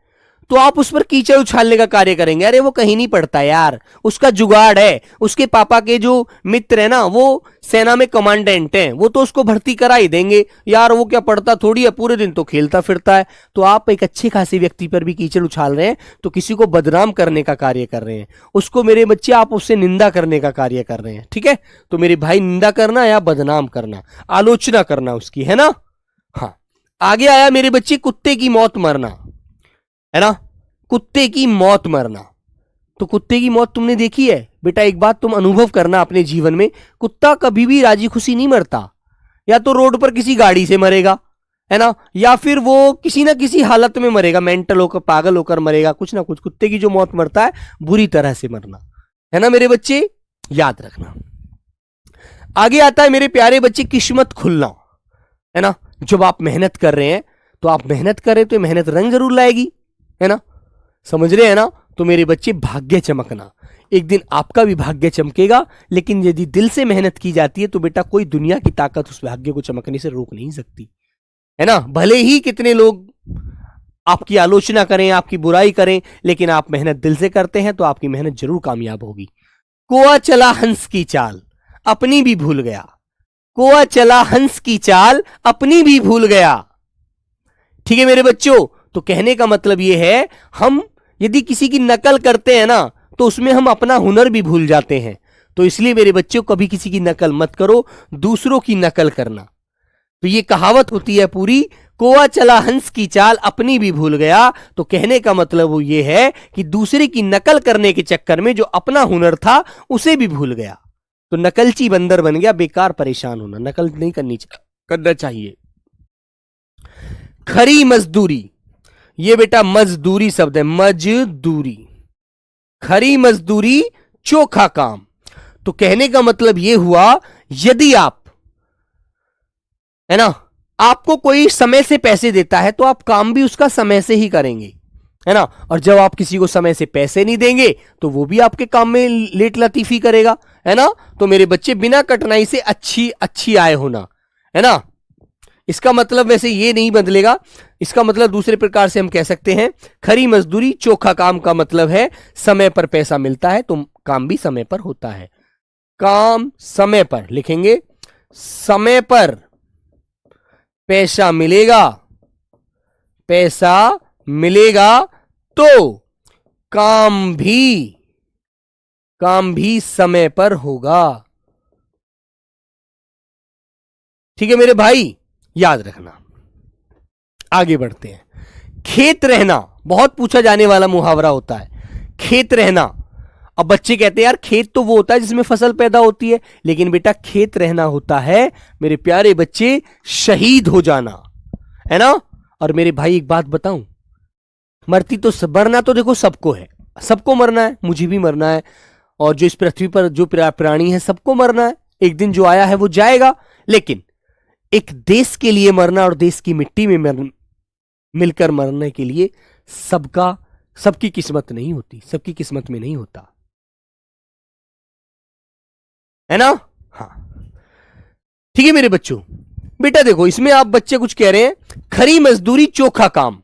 तो आप उस पर कीचड़ उछालने का कार्य करेंगे। अरे वो कहीं नहीं पढ़ता यार, उसका जुगाड़ है, उसके पापा के जो मित्र है ना वो सेना में कमांडेंट हैं, वो तो उसको भर्ती करा ही देंगे यार, वो क्या पढ़ता थोड़ी है, पूरे दिन तो खेलता फिरता है। तो आप एक अच्छे खासे व्यक्ति पर भी कीचड़ उछाल रहे हैं, तो किसी को बदनाम करने का कार्य कर रहे हैं, उसको मेरे बच्चे आप उससे निंदा करने का कार्य कर रहे हैं, ठीक है। तो मेरे भाई निंदा करना या बदनाम करना, आलोचना करना उसकी, है ना। हाँ, आगे आया मेरे बच्चे कुत्ते की मौत मरना, है ना, कुत्ते की मौत मरना। तो कुत्ते की मौत तुमने देखी है बेटा, एक बात तुम अनुभव करना अपने जीवन में, कुत्ता कभी भी राजी खुशी नहीं मरता, या तो रोड पर किसी गाड़ी से मरेगा, है ना, या फिर वो किसी ना किसी हालत में मरेगा, मेंटल होकर, पागल होकर मरेगा, कुछ ना कुछ। कुत्ते की जो मौत मरता है बुरी तरह से मरना, है ना मेरे बच्चे, याद रखना। आगे आता है मेरे प्यारे बच्चे किस्मत खुलना, है ना। जब आप मेहनत कर रहे हैं, तो आप मेहनत कर रहे तो मेहनत रंग जरूर लाएगी, है ना, समझ रहे हैं ना। तो मेरे बच्चे भाग्य चमकना, एक दिन आपका भी भाग्य चमकेगा, लेकिन यदि दिल से मेहनत की जाती है तो बेटा कोई दुनिया की ताकत उस भाग्य को चमकने से रोक नहीं सकती, है ना। भले ही कितने लोग आपकी आलोचना करें, आपकी बुराई करें, लेकिन आप मेहनत दिल से करते हैं तो आपकी मेहनत जरूर कामयाब होगी। कोआ चला हंस की चाल, अपनी भी भूल गया। कोआ चला हंस की चाल, अपनी भी भूल गया। ठीक है मेरे बच्चों, तो कहने का मतलब यह है, हम यदि किसी की नकल करते हैं ना, तो उसमें हम अपना हुनर भी भूल जाते हैं। तो इसलिए मेरे बच्चों, कभी किसी की नकल मत करो, दूसरों की नकल करना। तो ये कहावत होती है पूरी, कोआ चला हंस की चाल, अपनी भी भूल गया। तो कहने का मतलब वो ये है कि दूसरे की नकल करने के चक्कर में जो अपना हुनर था उसे भी भूल गया, तो नकलची बंदर बन गया। बेकार परेशान होना, नकल नहीं करना चाहिए। खरी मजदूरी, ये बेटा मजदूरी शब्द है, मजदूरी। खरी मजदूरी चोखा काम। तो कहने का मतलब यह हुआ, यदि आप, है ना, आपको कोई समय से पैसे देता है तो आप काम भी उसका समय से ही करेंगे, है ना। और जब आप किसी को समय से पैसे नहीं देंगे तो वो भी आपके काम में लेट लतीफी करेगा, है ना। तो मेरे बच्चे, बिना कठिनाई से अच्छी अच्छी आय होना, है ना। इसका मतलब वैसे ये नहीं बदलेगा, इसका मतलब दूसरे प्रकार से हम कह सकते हैं, खरी मजदूरी चोखा काम का मतलब है समय पर पैसा मिलता है तो काम भी समय पर होता है। काम समय पर लिखेंगे, समय पर पैसा मिलेगा, पैसा मिलेगा तो काम भी समय पर होगा। ठीक है मेरे भाई, याद रखना। आगे बढ़ते हैं। खेत रहना, बहुत पूछा जाने वाला मुहावरा होता है, खेत रहना। अब बच्चे कहते हैं यार, खेत तो वो होता है जिसमें फसल पैदा होती है, लेकिन बेटा खेत रहना होता है मेरे प्यारे बच्चे, शहीद हो जाना, है ना। और मेरे भाई एक बात बताऊं, मरना तो देखो सबको है, सबको मरना है, मुझे भी मरना है, और जो इस पृथ्वी पर जो प्राणी है सबको मरना है। एक दिन जो आया है वो जाएगा, लेकिन एक देश के लिए मरना और देश की मिट्टी में मिलकर मरने के लिए सबकी किस्मत नहीं होती, सबकी किस्मत में नहीं होता, है ना। हाँ ठीक है मेरे बच्चों। बेटा देखो, इसमें आप बच्चे कुछ कह रहे हैं, खरी मजदूरी चोखा काम,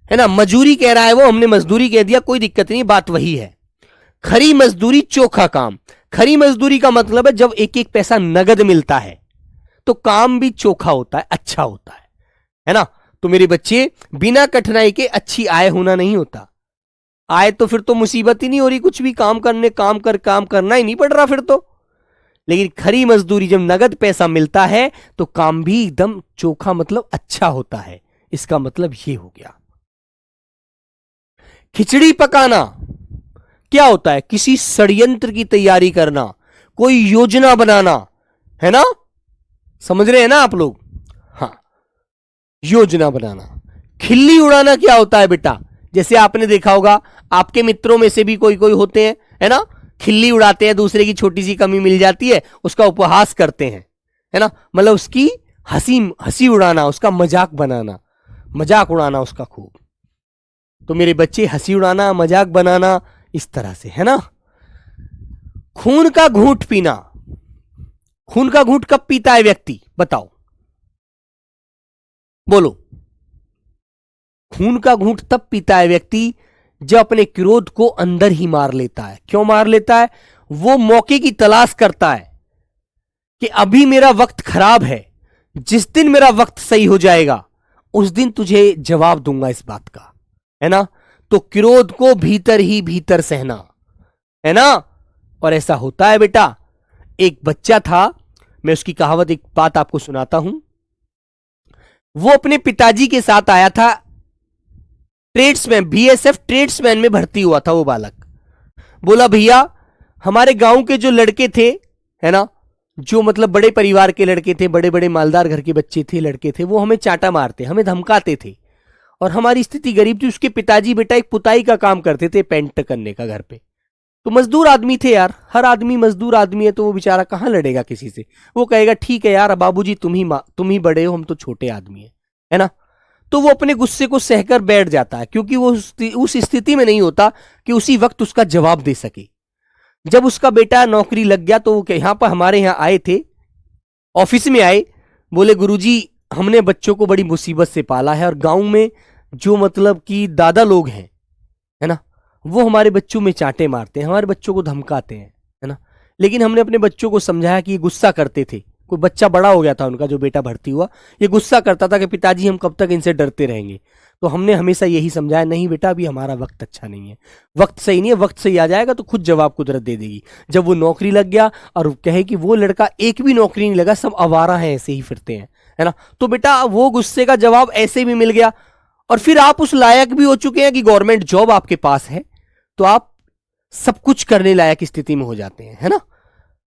है ना। मजूरी कह रहा है वो, हमने मजदूरी कह दिया, कोई दिक्कत नहीं, बात वही है। खरी मजदूरी चोखा काम, खरी मजदूरी का मतलब है जब एक एक पैसा नगद मिलता है तो काम भी चोखा होता है, अच्छा होता है ना। तो मेरे बच्चे, बिना कठिनाई के अच्छी आय होना नहीं होता। आय तो फिर तो मुसीबत ही नहीं हो रही, कुछ भी काम करना ही नहीं पड़ रहा फिर तो। लेकिन खरी मजदूरी, जब नगद पैसा मिलता है तो काम भी एकदम चोखा, मतलब अच्छा होता है। इसका मतलब ये हो गया। खिचड़ी पकाना क्या होता है? किसी षड्यंत्र की तैयारी करना, कोई योजना बनाना, है ना। समझ रहे हैं ना आप लोग? हाँ, योजना बनाना। खिल्ली उड़ाना क्या होता है बेटा? जैसे आपने देखा होगा, आपके मित्रों में से भी कोई कोई होते हैं, है ना, खिल्ली उड़ाते हैं, दूसरे की छोटी सी कमी मिल जाती है उसका उपहास करते हैं, है ना, मतलब उसकी हंसी उड़ाना, उसका मजाक बनाना, मजाक उड़ाना उसका खूब। तो मेरे बच्चे, हंसी उड़ाना, मजाक बनाना, इस तरह से, है ना। खून का घूंट पीना, खून का घूंट कब पीता है व्यक्ति, बताओ, बोलो। खून का घूंट तब पीता है व्यक्ति जब अपने क्रोध को अंदर ही मार लेता है। क्यों मार लेता है? वो मौके की तलाश करता है कि अभी मेरा वक्त खराब है, जिस दिन मेरा वक्त सही हो जाएगा उस दिन तुझे जवाब दूंगा इस बात का, है ना। तो क्रोध को भीतर ही भीतर सहना, है ना। और ऐसा होता है बेटा। एक बच्चा था, मैं उसकी कहावत, एक बात आपको सुनाता हूं। वो अपने पिताजी के साथ आया था, ट्रेड्समैन, बीएसएफ ट्रेड्समैन में भर्ती हुआ था वो बालक। बोला, भैया हमारे गांव के जो लड़के थे, है ना, जो मतलब बड़े परिवार के लड़के थे, बड़े बड़े मालदार घर के बच्चे थे, लड़के थे, वो हमें चाटा मारते, हमें धमकाते थे, और हमारी स्थिति गरीब थी। उसके पिताजी बेटा एक पुताई का काम करते थे, पेंट करने का घर पे। तो मजदूर आदमी थे यार, हर आदमी मजदूर आदमी है, तो वो बेचारा कहां लड़ेगा किसी से। वो कहेगा ठीक है यार बाबूजी, तुम ही बड़े हो, हम तो छोटे आदमी है ना। तो वो अपने गुस्से को सहकर बैठ जाता है, क्योंकि वो उस स्थिति में नहीं होता कि उसी वक्त उसका जवाब दे सके। जब उसका बेटा नौकरी लग गया तो वो यहां पर हमारे यहां आए थे, ऑफिस में आए, बोले गुरुजी हमने बच्चों को बड़ी मुसीबत से पाला है और गांव में जो मतलब कि दादा लोग हैं, है ना, वो हमारे बच्चों में चांटे मारते हैं, हमारे बच्चों को धमकाते हैं, है ना। लेकिन हमने अपने बच्चों को समझाया कि ये गुस्सा करते थे। कोई बच्चा बड़ा हो गया था उनका, जो बेटा भर्ती हुआ, ये गुस्सा करता था कि पिताजी हम कब तक इनसे डरते रहेंगे। तो हमने हमेशा यही समझाया, नहीं बेटा अभी हमारा वक्त अच्छा नहीं है, वक्त सही नहीं है, वक्त सही आ जाएगा तो खुद जवाब कुदरत दे देगी। जब वो नौकरी लग गया और कहे कि वो लड़का एक भी नौकरी नहीं लगा, सब आवारा है, ऐसे ही फिरते हैं, है ना, तो बेटा वो गुस्से का जवाब ऐसे भी मिल गया। और फिर आप उस लायक भी हो चुके हैं कि गवर्नमेंट जॉब आपके पास है, तो आप सब कुछ करने लायक स्थिति में हो जाते हैं, है ना,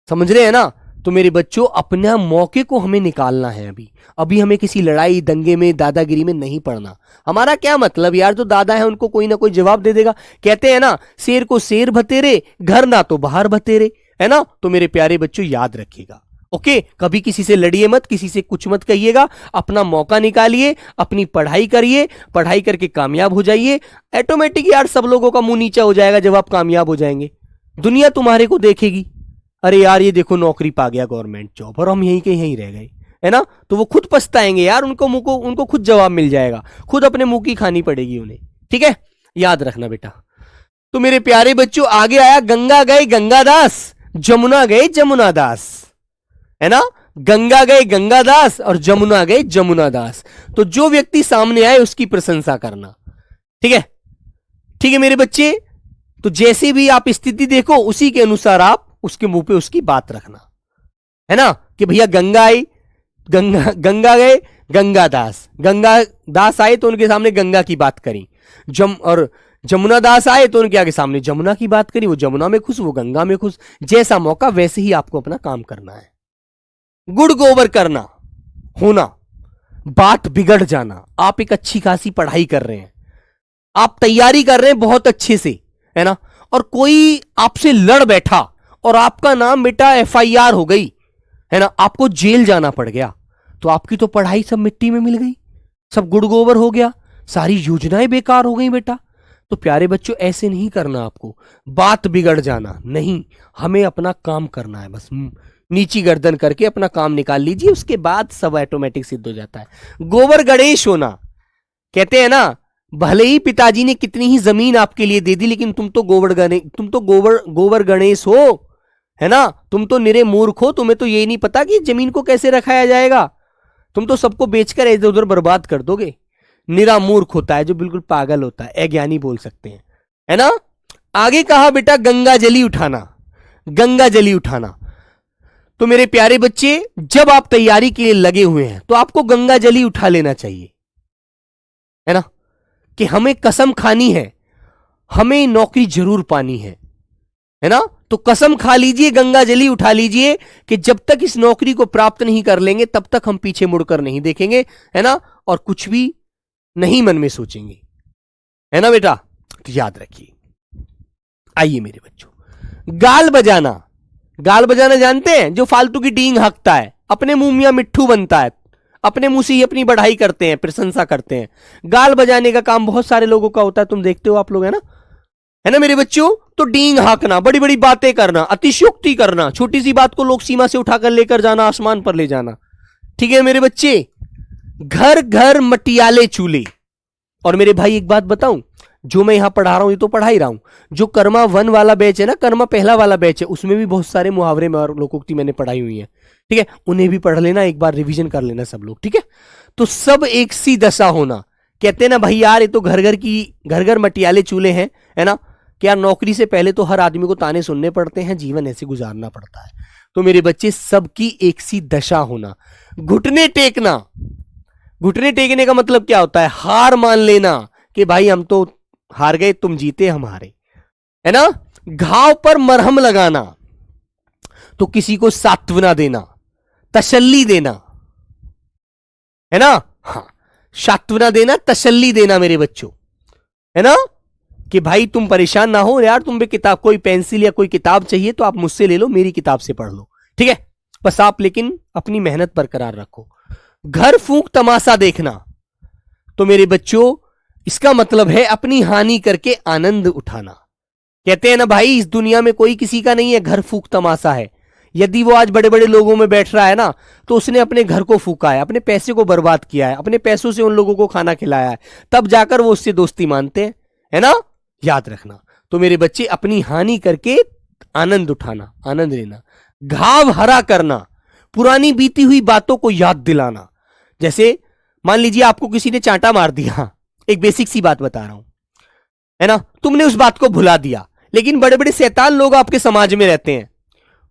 समझ रहे हैं ना। तो मेरे बच्चों अपने मौके को हमें निकालना है। अभी अभी हमें किसी लड़ाई दंगे में दादागिरी में नहीं पड़ना। हमारा क्या मतलब यार, जो दादा है उनको कोई ना कोई जवाब दे देगा। कहते हैं ना, शेर को शेर भतेरे, घर ना तो बाहर भतेरे, है ना। तो मेरे प्यारे बच्चों याद रखिएगा, ओके, कभी किसी से लड़िए मत, किसी से कुछ मत कहिएगा, अपना मौका निकालिए, अपनी पढ़ाई करिए, पढ़ाई करके कामयाब हो जाइए। ऑटोमेटिक यार सब लोगों का मुंह नीचा हो जाएगा जब आप कामयाब हो जाएंगे, दुनिया तुम्हारे को देखेगी, अरे यार ये देखो नौकरी पा गया गवर्नमेंट जॉब और हम यहीं के यहीं रह गए, है ना। तो वो खुद पछताएंगे यार, उनको खुद जवाब मिल जाएगा, खुद अपने मुंह की खानी पड़ेगी उन्हें, ठीक है, याद रखना बेटा। तो मेरे प्यारे बच्चों आगे आया, गंगा गए गंगादास, जमुना गए जमुनादास, है ना, गंगा गए गंगादास और जमुना गए जमुनादास। तो जो व्यक्ति सामने आए उसकी प्रशंसा करना, ठीक है, ठीक है मेरे बच्चे। तो जैसे भी आप स्थिति देखो उसी के अनुसार आप उसके मुंह पे उसकी बात रखना, है ना, कि भैया गंगा आई, गंगा गए गंगादास, गंगादास आए तो उनके सामने गंगा की बात करी, और जमुना दास आए तो उनके आगे सामने जमुना की बात करी। वो जमुना में खुश, वो गंगा में खुश, जैसा मौका वैसे ही आपको अपना काम करना है। गुड़ गोबर करना होना, बात बिगड़ जाना। आप एक अच्छी खासी पढ़ाई कर रहे हैं, आप तैयारी कर रहे हैं बहुत अच्छे से, है ना, और कोई आपसे लड़ बैठा और आपका नाम बेटा FIR हो गई, है ना, आपको जेल जाना पड़ गया, तो आपकी तो पढ़ाई सब मिट्टी में मिल गई, सब गुड़ गोबर हो गया, सारी योजनाएं बेकार हो गई बेटा। तो प्यारे बच्चों ऐसे नहीं करना, आपको बात बिगड़ जाना नहीं, हमें अपना काम करना है, बस नीची गर्दन करके अपना काम निकाल लीजिए, उसके बाद सब ऑटोमेटिक सिद्ध हो जाता है। गोबर गणेश होना, कहते हैं ना, भले ही पिताजी ने कितनी ही जमीन आपके लिए दे दी, लेकिन तुम तो गोबर गणेश हो, है ना, तुम तो निरे मूर्ख हो, तुम्हें तो ये नहीं पता कि जमीन को कैसे रखाया जाएगा, तुम तो सबको बेचकर इधर उधर बर्बाद कर दोगे। निरा मूर्ख होता है जो बिल्कुल पागल होता है, अज्ञानी बोल सकते हैं, है ना। आगे कहा बेटा गंगा जली उठाना, गंगा जली उठाना। तो मेरे प्यारे बच्चे जब आप तैयारी के लिए लगे हुए हैं तो आपको गंगा जली उठा लेना चाहिए, है ना, कि हमें कसम खानी है, हमें नौकरी जरूर पानी है ना। तो कसम खा लीजिए, गंगा जली उठा लीजिए कि जब तक इस नौकरी को प्राप्त नहीं कर लेंगे तब तक हम पीछे मुड़कर नहीं देखेंगे, है ना, और कुछ भी नहीं मन में सोचेंगे, है ना बेटा। तो याद रखिए। आइए मेरे बच्चों, गाल बजाना, गाल बजाना जानते हैं, जो फालतू की डींग हकता है, अपने मुंह मियां मिट्ठू बनता है, अपने मुंह से ही अपनी बढ़ाई करते हैं, प्रशंसा करते हैं। गाल बजाने का काम बहुत सारे लोगों का होता है, तुम देखते हो आप लोग, है ना मेरे बच्चों। तो डींग हाँकना, बड़ी बड़ी बातें करना, अतिशयोक्ति करना, छोटी सी बात को लोक सीमा से उठाकर लेकर जाना, आसमान पर ले जाना, ठीक है मेरे बच्चे। घर घर मटियाले चूल्हे। और मेरे भाई एक बात बताऊं, जो मैं यहां पढ़ा रहा हूं ये तो पढ़ा ही रहा हूं, जो कर्मा 1 वाला बैच है ना, कर्मा पहला वाला बैच है, उसमें भी बहुत सारे मुहावरे में और लोकोक्ति मैंने पढ़ाई हुई है, ठीक है, उन्हें भी पढ़ लेना, एक बार रिवीजन कर लेना सब लोग, ठीक है। तो सब एक सी दशा होना, कहते हैं ना भाई यार ये तो घर घर मटियाले चूल्हे हैं, है ना, कि यार नौकरी से पहले तो हर आदमी को ताने सुनने पड़ते हैं, जीवन ऐसे गुजारना पड़ता है। तो मेरे बच्चे सबकी एक सी दशा होना। घुटने टेकना, घुटने टेकने का मतलब क्या होता है, हार मान लेना कि भाई हम तो हार गए, तुम जीते हम हारे, है ना। घाव पर मरहम लगाना, तो किसी को सांत्वना देना, तसल्ली देना, है ना, हाँ, सांत्वना देना, तसल्ली देना मेरे बच्चों, है ना, कि भाई तुम परेशान ना हो यार, तुम भी किताब, कोई पेंसिल या कोई किताब चाहिए तो आप मुझसे ले लो, मेरी किताब से पढ़ लो, ठीक है, बस आप लेकिन अपनी मेहनत बरकरार रखो। घर फूंक तमाशा देखना, तो मेरे बच्चों इसका मतलब है अपनी हानि करके आनंद उठाना। कहते हैं ना भाई, इस दुनिया में कोई किसी का नहीं है घर फूंक तमाशा है, यदि वो आज बड़े बड़े लोगों में बैठ रहा है ना, तो उसने अपने घर को फूका है, अपने पैसे को बर्बाद किया है, अपने पैसों से उन लोगों को खाना खिलाया है, तब जाकर वो उससे दोस्ती मानते हैं, है ना। याद रखना। तो मेरे बच्चे, अपनी हानि करके आनंद उठाना, आनंद लेना, घाव हरा करना, पुरानी बीती हुई बातों को याद दिलाना। जैसे मान लीजिए आपको किसी ने चांटा मार दिया, एक बेसिक सी बात बता रहा हूं, है ना, तुमने उस बात को भुला दिया, लेकिन बड़े बड़े शैतान लोग आपके समाज में रहते हैं,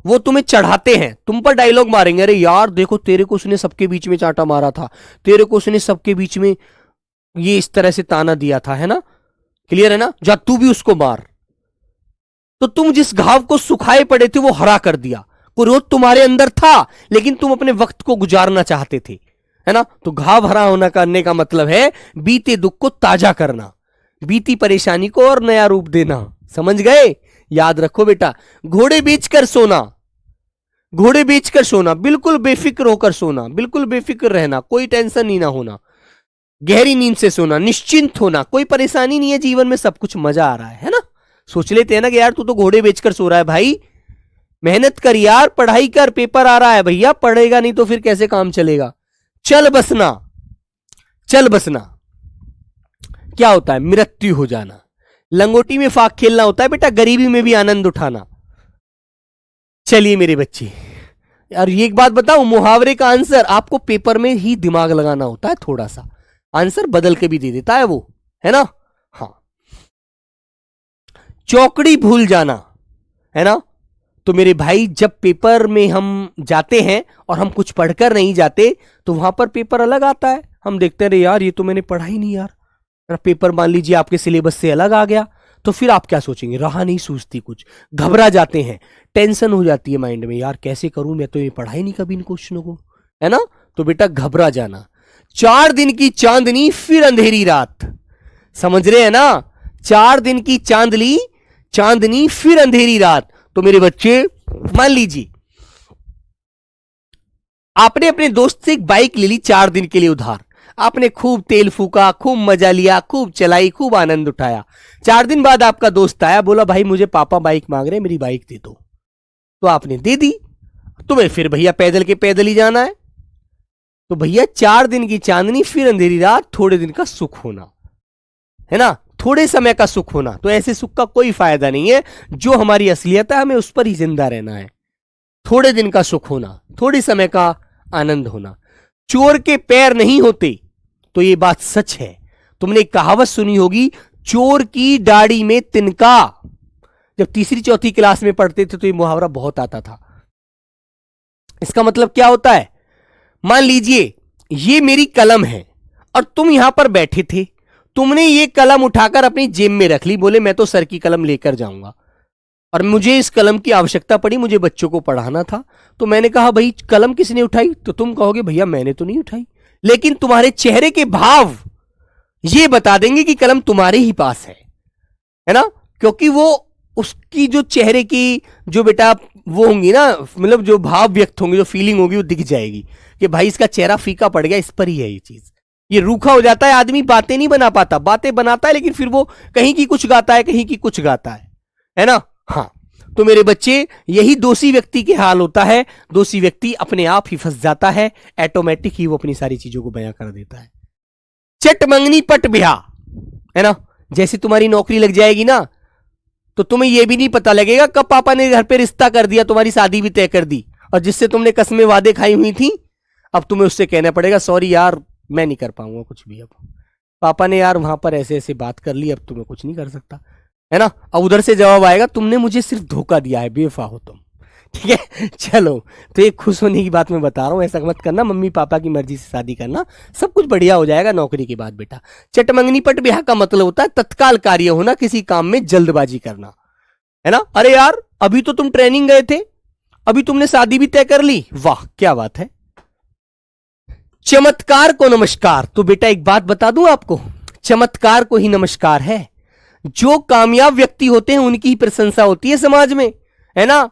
वो तुम्हें चढ़ाते हैं, तुम पर डायलॉग मारेंगे, अरे यार देखो तेरे को उसने सबके बीच में चांटा मारा था, तेरे को उसने सबके बीच में ये इस तरह से ताना दिया था, है ना, क्लियर है ना, जा तू भी उसको मार। तो तुम जिस घाव को सुखाए पड़े थे वो हरा कर दिया। क्रोध तुम्हारे अंदर था, लेकिन तुम अपने वक्त को गुजारना चाहते थे, है ना। तो घाव हरा होना करने का मतलब है बीते दुख को ताजा करना, बीती परेशानी को और नया रूप देना। समझ गए? याद रखो बेटा, घोड़े बेचकर सोना, घोड़े बेचकर सोना, बिल्कुल बेफिक्र होकर सोना, बिल्कुल बेफिक्र रहना, कोई टेंशन ही ना होना, गहरी नींद से सोना, निश्चिंत होना, कोई परेशानी नहीं है जीवन में, सब कुछ मजा आ रहा है ना। सोच लेते हैं ना कि यार तू तो घोड़े बेचकर सो रहा है, भाई मेहनत कर यार, पढ़ाई कर, पेपर आ रहा है भैया, पढ़ेगा नहीं तो फिर कैसे काम चलेगा। चल बसना, चल बसना क्या होता है? मृत्यु हो जाना। लंगोटी में फाक खेलना होता है बेटा, गरीबी में भी आनंद उठाना। चलिए मेरे बच्चे, यार ये एक बात बताऊं, मुहावरे का आंसर आपको पेपर में ही दिमाग लगाना होता है, थोड़ा सा आंसर बदल के भी दे देता है वो, है ना। हाँ, चौकड़ी भूल जाना, है ना। तो मेरे भाई, जब पेपर में हम जाते हैं और हम कुछ पढ़कर नहीं जाते, तो वहां पर पेपर अलग आता है, हम देखते हैं अरे यार ये तो मैंने पढ़ा ही नहीं यार। पेपर मान लीजिए आपके सिलेबस से अलग आ गया, तो फिर आप क्या सोचेंगे? राह नहीं सूझती, कुछ घबरा जाते हैं, टेंशन हो जाती है माइंड में, यार कैसे करूं, मैं तो ये पढ़ा ही नहीं कभी इन क्वेश्चनों को, है ना। तो बेटा घबरा जाना। 4 दिन की चांदनी फिर अंधेरी रात, समझ रहे हैं ना। 4 दिन की चांदनी, चांदनी फिर अंधेरी रात। तो मेरे बच्चे, मान लीजिए आपने अपने दोस्त से एक बाइक ले ली 4 दिन के लिए उधार, आपने खूब तेल फूका, खूब मजा लिया, खूब चलाई, खूब आनंद उठाया। 4 दिन बाद आपका दोस्त आया, बोला भाई मुझे पापा बाइक मांग रहे हैं, मेरी बाइक दे दो। तो आपने दे दी, तुम्हें फिर भैया पैदल के पैदल ही जाना है। तो भैया 4 दिन की चांदनी फिर अंधेरी रात, थोड़े दिन का सुख होना, है ना, थोड़े समय का सुख होना। तो ऐसे सुख का कोई फायदा नहीं है, जो हमारी असलियत है हमें उस पर ही जिंदा रहना है। थोड़े दिन का सुख होना, थोड़े समय का आनंद होना। चोर के पैर नहीं होते, तो ये बात सच है। तुमने एक कहावत सुनी होगी, चोर की दाढ़ी में तिनका। जब तीसरी चौथी क्लास में पढ़ते थे तो ये मुहावरा बहुत आता था। इसका मतलब क्या होता है? मान लीजिए ये मेरी कलम है और तुम यहां पर बैठे थे, तुमने ये कलम उठाकर अपनी जेब में रख ली, बोले मैं तो सर की कलम लेकर जाऊंगा, और मुझे इस कलम की आवश्यकता पड़ी, मुझे बच्चों को पढ़ाना था। तो मैंने कहा भाई कलम किसने उठाई? तो तुम कहोगे भैया मैंने तो नहीं उठाई, लेकिन तुम्हारे चेहरे के भाव ये बता देंगे कि कलम तुम्हारे ही पास है ना। क्योंकि वो उसकी जो चेहरे की जो बेटा वो होंगी ना, मतलब जो भाव व्यक्त होंगे, जो फीलिंग होगी वो दिख जाएगी कि भाई इसका चेहरा फीका पड़ गया, इस पर ही है ये चीज। ये रूखा हो जाता है, आदमी बातें नहीं बना पाता, बातें बनाता है लेकिन फिर वो कहीं की कुछ गाता है, कहीं की कुछ गाता है ना। हाँ, तो मेरे बच्चे, यही दोषी व्यक्ति के हाल होता है। दोषी व्यक्ति अपने आप ही फंस जाता है, ऑटोमेटिक ही वो अपनी सारी चीजों को बयां कर देता है। चट मंगनी पट ब्याह, है ना। जैसे तुम्हारी नौकरी लग जाएगी ना, तो तुम्हें यह भी नहीं पता लगेगा कब पापा ने घर पे रिश्ता कर दिया, तुम्हारी शादी भी तय कर दी, और जिससे तुमने कस्में वादे खाई हुई थी, अब तुम्हें उससे कहना पड़ेगा सॉरी यार मैं नहीं कर पाऊंगा कुछ भी, अब पापा ने यार वहां पर ऐसे ऐसे बात कर ली, अब तुम्हें कुछ नहीं कर सकता, है ना। और उधर से जवाब आएगा तुमने मुझे सिर्फ धोखा दिया है, बेवफा हो तुम। ठीक है, चलो, तो ये खुश होने की बात मैं बता रहा हूं, ऐसा मत करना, मम्मी पापा की मर्जी से शादी करना, सब कुछ बढ़िया हो जाएगा नौकरी के बाद बेटा। चटमंगनी पट ब्याह का मतलब होता है तत्काल कार्य होना, किसी काम में जल्दबाजी करना, है ना। अरे यार अभी तो तुम ट्रेनिंग गए थे, अभी तुमने शादी भी तय कर ली, वाह क्या बात है। चमत्कार को नमस्कार, तो बेटा एक बात बता दूं आपको, चमत्कार को ही नमस्कार है। जो कामयाब व्यक्ति होते हैं उनकी ही प्रशंसा होती है समाज में, है ना।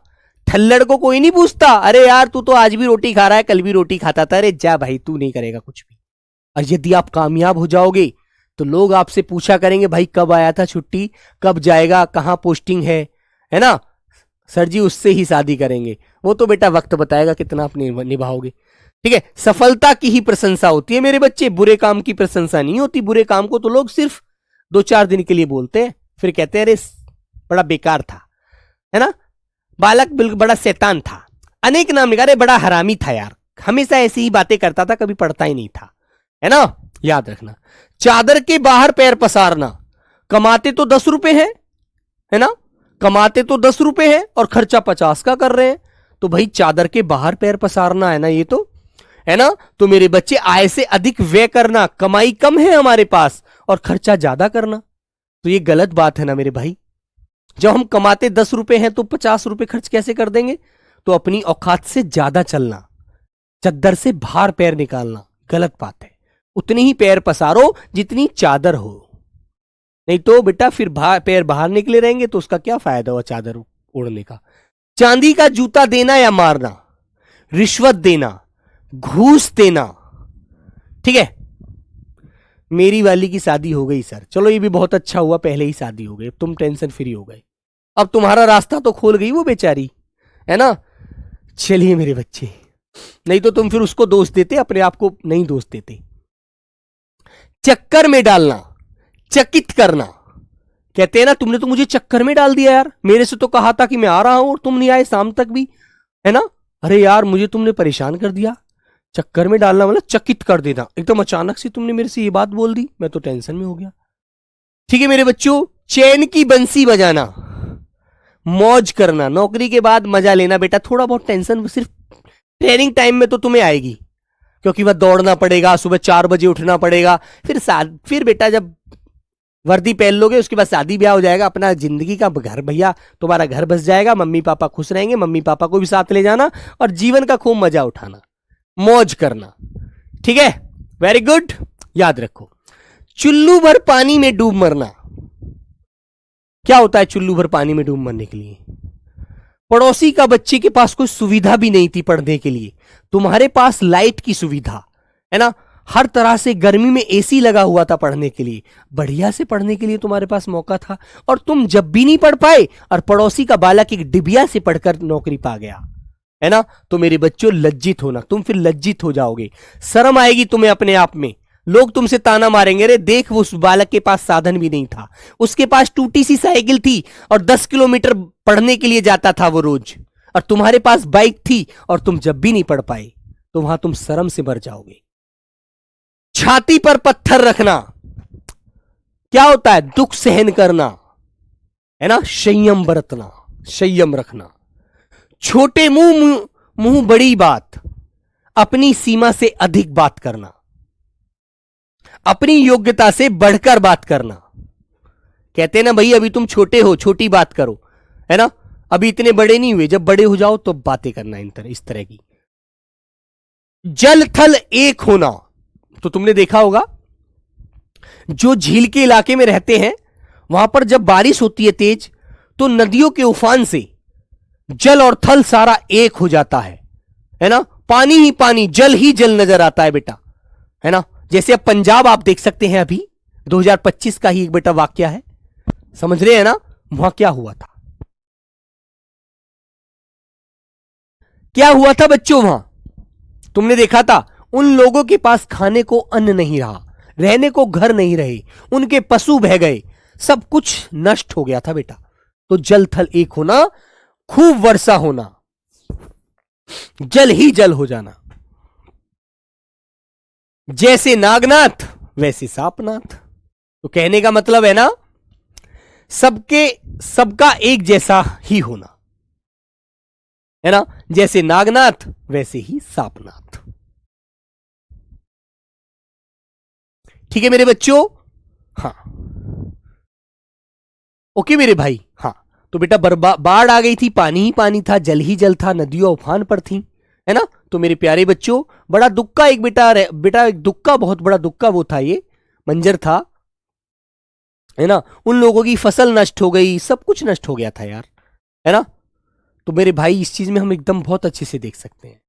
ठल्लड़ को कोई नहीं पूछता, अरे यार तू तो आज भी रोटी खा रहा है, कल भी रोटी खाता था, अरे जा भाई तू नहीं करेगा कुछ भी। और यदि आप कामयाब हो जाओगे तो लोग आपसे पूछा करेंगे भाई कब आया था छुट्टी, कब जाएगा, कहां पोस्टिंग है ना। सर जी उससे ही शादी करेंगे। वो तो बेटा वक्त बताएगा कितना आप निभाओगे। ठीक है, सफलता की ही प्रशंसा होती है मेरे बच्चे, बुरे काम की प्रशंसा नहीं होती। बुरे काम को तो लोग सिर्फ 2-4 दिन के लिए बोलते हैं, फिर कहते हैं अरे बड़ा बेकार था, है ना, बालक बिल्कुल बड़ा शैतान था, अनेक नाम निकाले, अरे बड़ा हरामी था यार, हमेशा ऐसी ही बातें करता था, कभी पढ़ता ही नहीं था, है ना। याद रखना, चादर के बाहर पैर पसारना, कमाते तो 10 रुपए हैं, है ना, कमाते तो 10 रुपए हैं और खर्चा 50 का कर रहे हैं, तो भाई चादर के बाहर पैर पसारना है ना, ये तो है ना। तो मेरे बच्चे आय से अधिक व्यय करना, कमाई कम है हमारे पास और खर्चा ज्यादा करना, तो ये गलत बात है ना मेरे भाई। जब हम कमाते 10 रुपए हैं तो 50 रुपए खर्च कैसे कर देंगे। तो अपनी औकात से ज्यादा चलना, चद्दर से बाहर पैर निकालना गलत बात है। उतनी ही पैर पसारो जितनी चादर हो, नहीं तो बेटा फिर पैर बाहर निकले रहेंगे तो उसका क्या फायदा हुआ चादर ओढ़ने का। चांदी का जूता देना या मारना, रिश्वत देना, घूस देना। ठीक है, मेरी वाली की शादी हो गई सर, चलो ये भी बहुत अच्छा हुआ, पहले ही शादी हो गई, तुम टेंशन फ्री हो गए, अब तुम्हारा रास्ता तो खोल गई वो बेचारी, है ना। चलिए मेरे बच्चे, नहीं तो तुम फिर उसको दोष देते, अपने आप को नहीं दोष देते। चक्कर में डालना, चकित करना, कहते हैं ना तुमने तो मुझे चक्कर में डाल दिया यार, मेरे से तो कहा था कि मैं आ रहा हूं और तुम नहीं आए शाम तक भी, है ना, अरे यार मुझे तुमने परेशान कर दिया। चक्कर में डालना मतलब चकित कर देना, एकदम अचानक से तुमने मेरे से ये बात बोल दी, मैं तो टेंशन में हो गया। ठीक है मेरे बच्चों, चैन की बंसी बजाना, मौज करना, नौकरी के बाद मजा लेना बेटा, थोड़ा बहुत टेंशन सिर्फ ट्रेनिंग टाइम में तो तुम्हें आएगी, क्योंकि वह दौड़ना पड़ेगा, सुबह 4 बजे उठना पड़ेगा, फिर बेटा जब वर्दी पहन लोगे उसके बाद शादी ब्याह हो जाएगा, अपना जिंदगी का घर, भैया तुम्हारा घर बस जाएगा, मम्मी पापा खुश रहेंगे, मम्मी पापा को भी साथ ले जाना और जीवन का खूब मजा उठाना, मौज करना। ठीक है, वेरी गुड, याद रखो। चुल्लू भर पानी में डूब मरना, क्या होता है चुल्लू भर पानी में डूब मरने के लिए। पड़ोसी का बच्चे के पास कोई सुविधा भी नहीं थी पढ़ने के लिए, तुम्हारे पास लाइट की सुविधा है ना, हर तरह से, गर्मी में एसी लगा हुआ था पढ़ने के लिए, बढ़िया से पढ़ने के लिए तुम्हारे पास मौका था, और तुम जब भी नहीं पढ़ पाए और पड़ोसी का बालक एक डिबिया से पढ़कर नौकरी पा गया, है ना, तो मेरे बच्चों लज्जित होना, तुम फिर लज्जित हो जाओगे, शर्म आएगी तुम्हें अपने आप में, लोग तुमसे ताना मारेंगे, रे देख उस बालक के पास साधन भी नहीं था, उसके पास टूटी सी साइकिल थी और 10 किलोमीटर पढ़ने के लिए जाता था वो रोज, और तुम्हारे पास बाइक थी और तुम जब भी नहीं पढ़ पाए, तो वहां तुम शर्म से मर जाओगे। छाती पर पत्थर रखना, क्या होता है, दुख सहन करना, है ना, संयम बरतना, संयम रखना। छोटे मुंह बड़ी बात, अपनी सीमा से अधिक बात करना, अपनी योग्यता से बढ़कर बात करना। कहते हैं ना भाई अभी तुम छोटे हो, छोटी बात करो, है ना, अभी इतने बड़े नहीं हुए, जब बड़े हो जाओ तो बातें करना इस तरह की। जल थल एक होना, तो तुमने देखा होगा जो झील के इलाके में रहते हैं वहां पर जब बारिश होती है तेज, तो नदियों के उफान से जल और थल सारा एक हो जाता है ना, पानी ही पानी, जल ही जल नजर आता है बेटा, है ना। जैसे अब पंजाब आप देख सकते हैं, अभी 2025 का ही एक बेटा वाक्या है, समझ रहे हैं ना, वहां क्या हुआ था, क्या हुआ था बच्चों, वहां तुमने देखा था उन लोगों के पास खाने को अन्न नहीं रहा, रहने को घर नहीं रहे, उनके पशु बह गए, सब कुछ नष्ट हो गया था बेटा। तो जल थल एक होना, खूब वर्षा होना, जल ही जल हो जाना, जैसे नागनाथ वैसे सांपनाथ। तो कहने का मतलब है ना, सबका एक जैसा ही होना, है ना, जैसे नागनाथ वैसे ही सांपनाथ। ठीक है मेरे बच्चों, हाँ ओके मेरे भाई, हाँ तो बेटा बाढ़ आ गई थी, पानी ही पानी था, जल ही जल था, नदियां उफान पर थी, है ना। तो मेरे प्यारे बच्चों, बड़ा दुख का एक बेटा एक दुख का, बहुत बड़ा दुख का वो था, ये मंजर था, है ना। उन लोगों की फसल नष्ट हो गई, सब कुछ नष्ट हो गया था यार, है ना। तो मेरे भाई इस चीज में हम एकदम बहुत अच्छे से देख सकते हैं।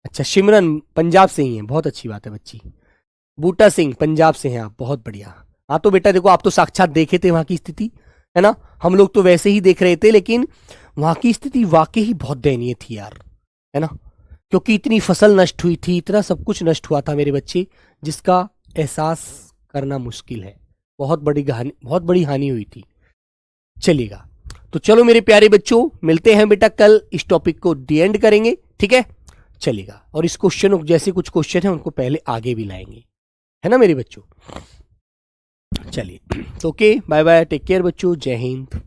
अच्छा, सिमरन पंजाब से ही है, बहुत अच्छी बात है बच्ची। बूटा सिंह पंजाब से हैं आप, बहुत बढ़िया। हाँ तो बेटा देखो, आप तो साक्षात देखे थे वहां की स्थिति, है ना। हम लोग तो वैसे ही देख रहे थे, लेकिन वहां की स्थिति वाकई ही बहुत दयनीय थी यार, है ना। क्योंकि इतनी फसल नष्ट हुई थी, इतना सब कुछ नष्ट हुआ था मेरे बच्चे, जिसका एहसास करना मुश्किल है। बहुत बड़ी हानि हुई थी। चलिएगा, तो चलो मेरे प्यारे बच्चों, मिलते हैं बेटा कल, इस टॉपिक को दी एंड करेंगे, ठीक है। चलिएगा, और इस क्वेश्चन जैसे कुछ क्वेश्चन है उनको पहले आगे भी लाएंगे, है ना मेरे बच्चों। चलिए, तो okay, bye bye, take care बच्चों, जय हिंद।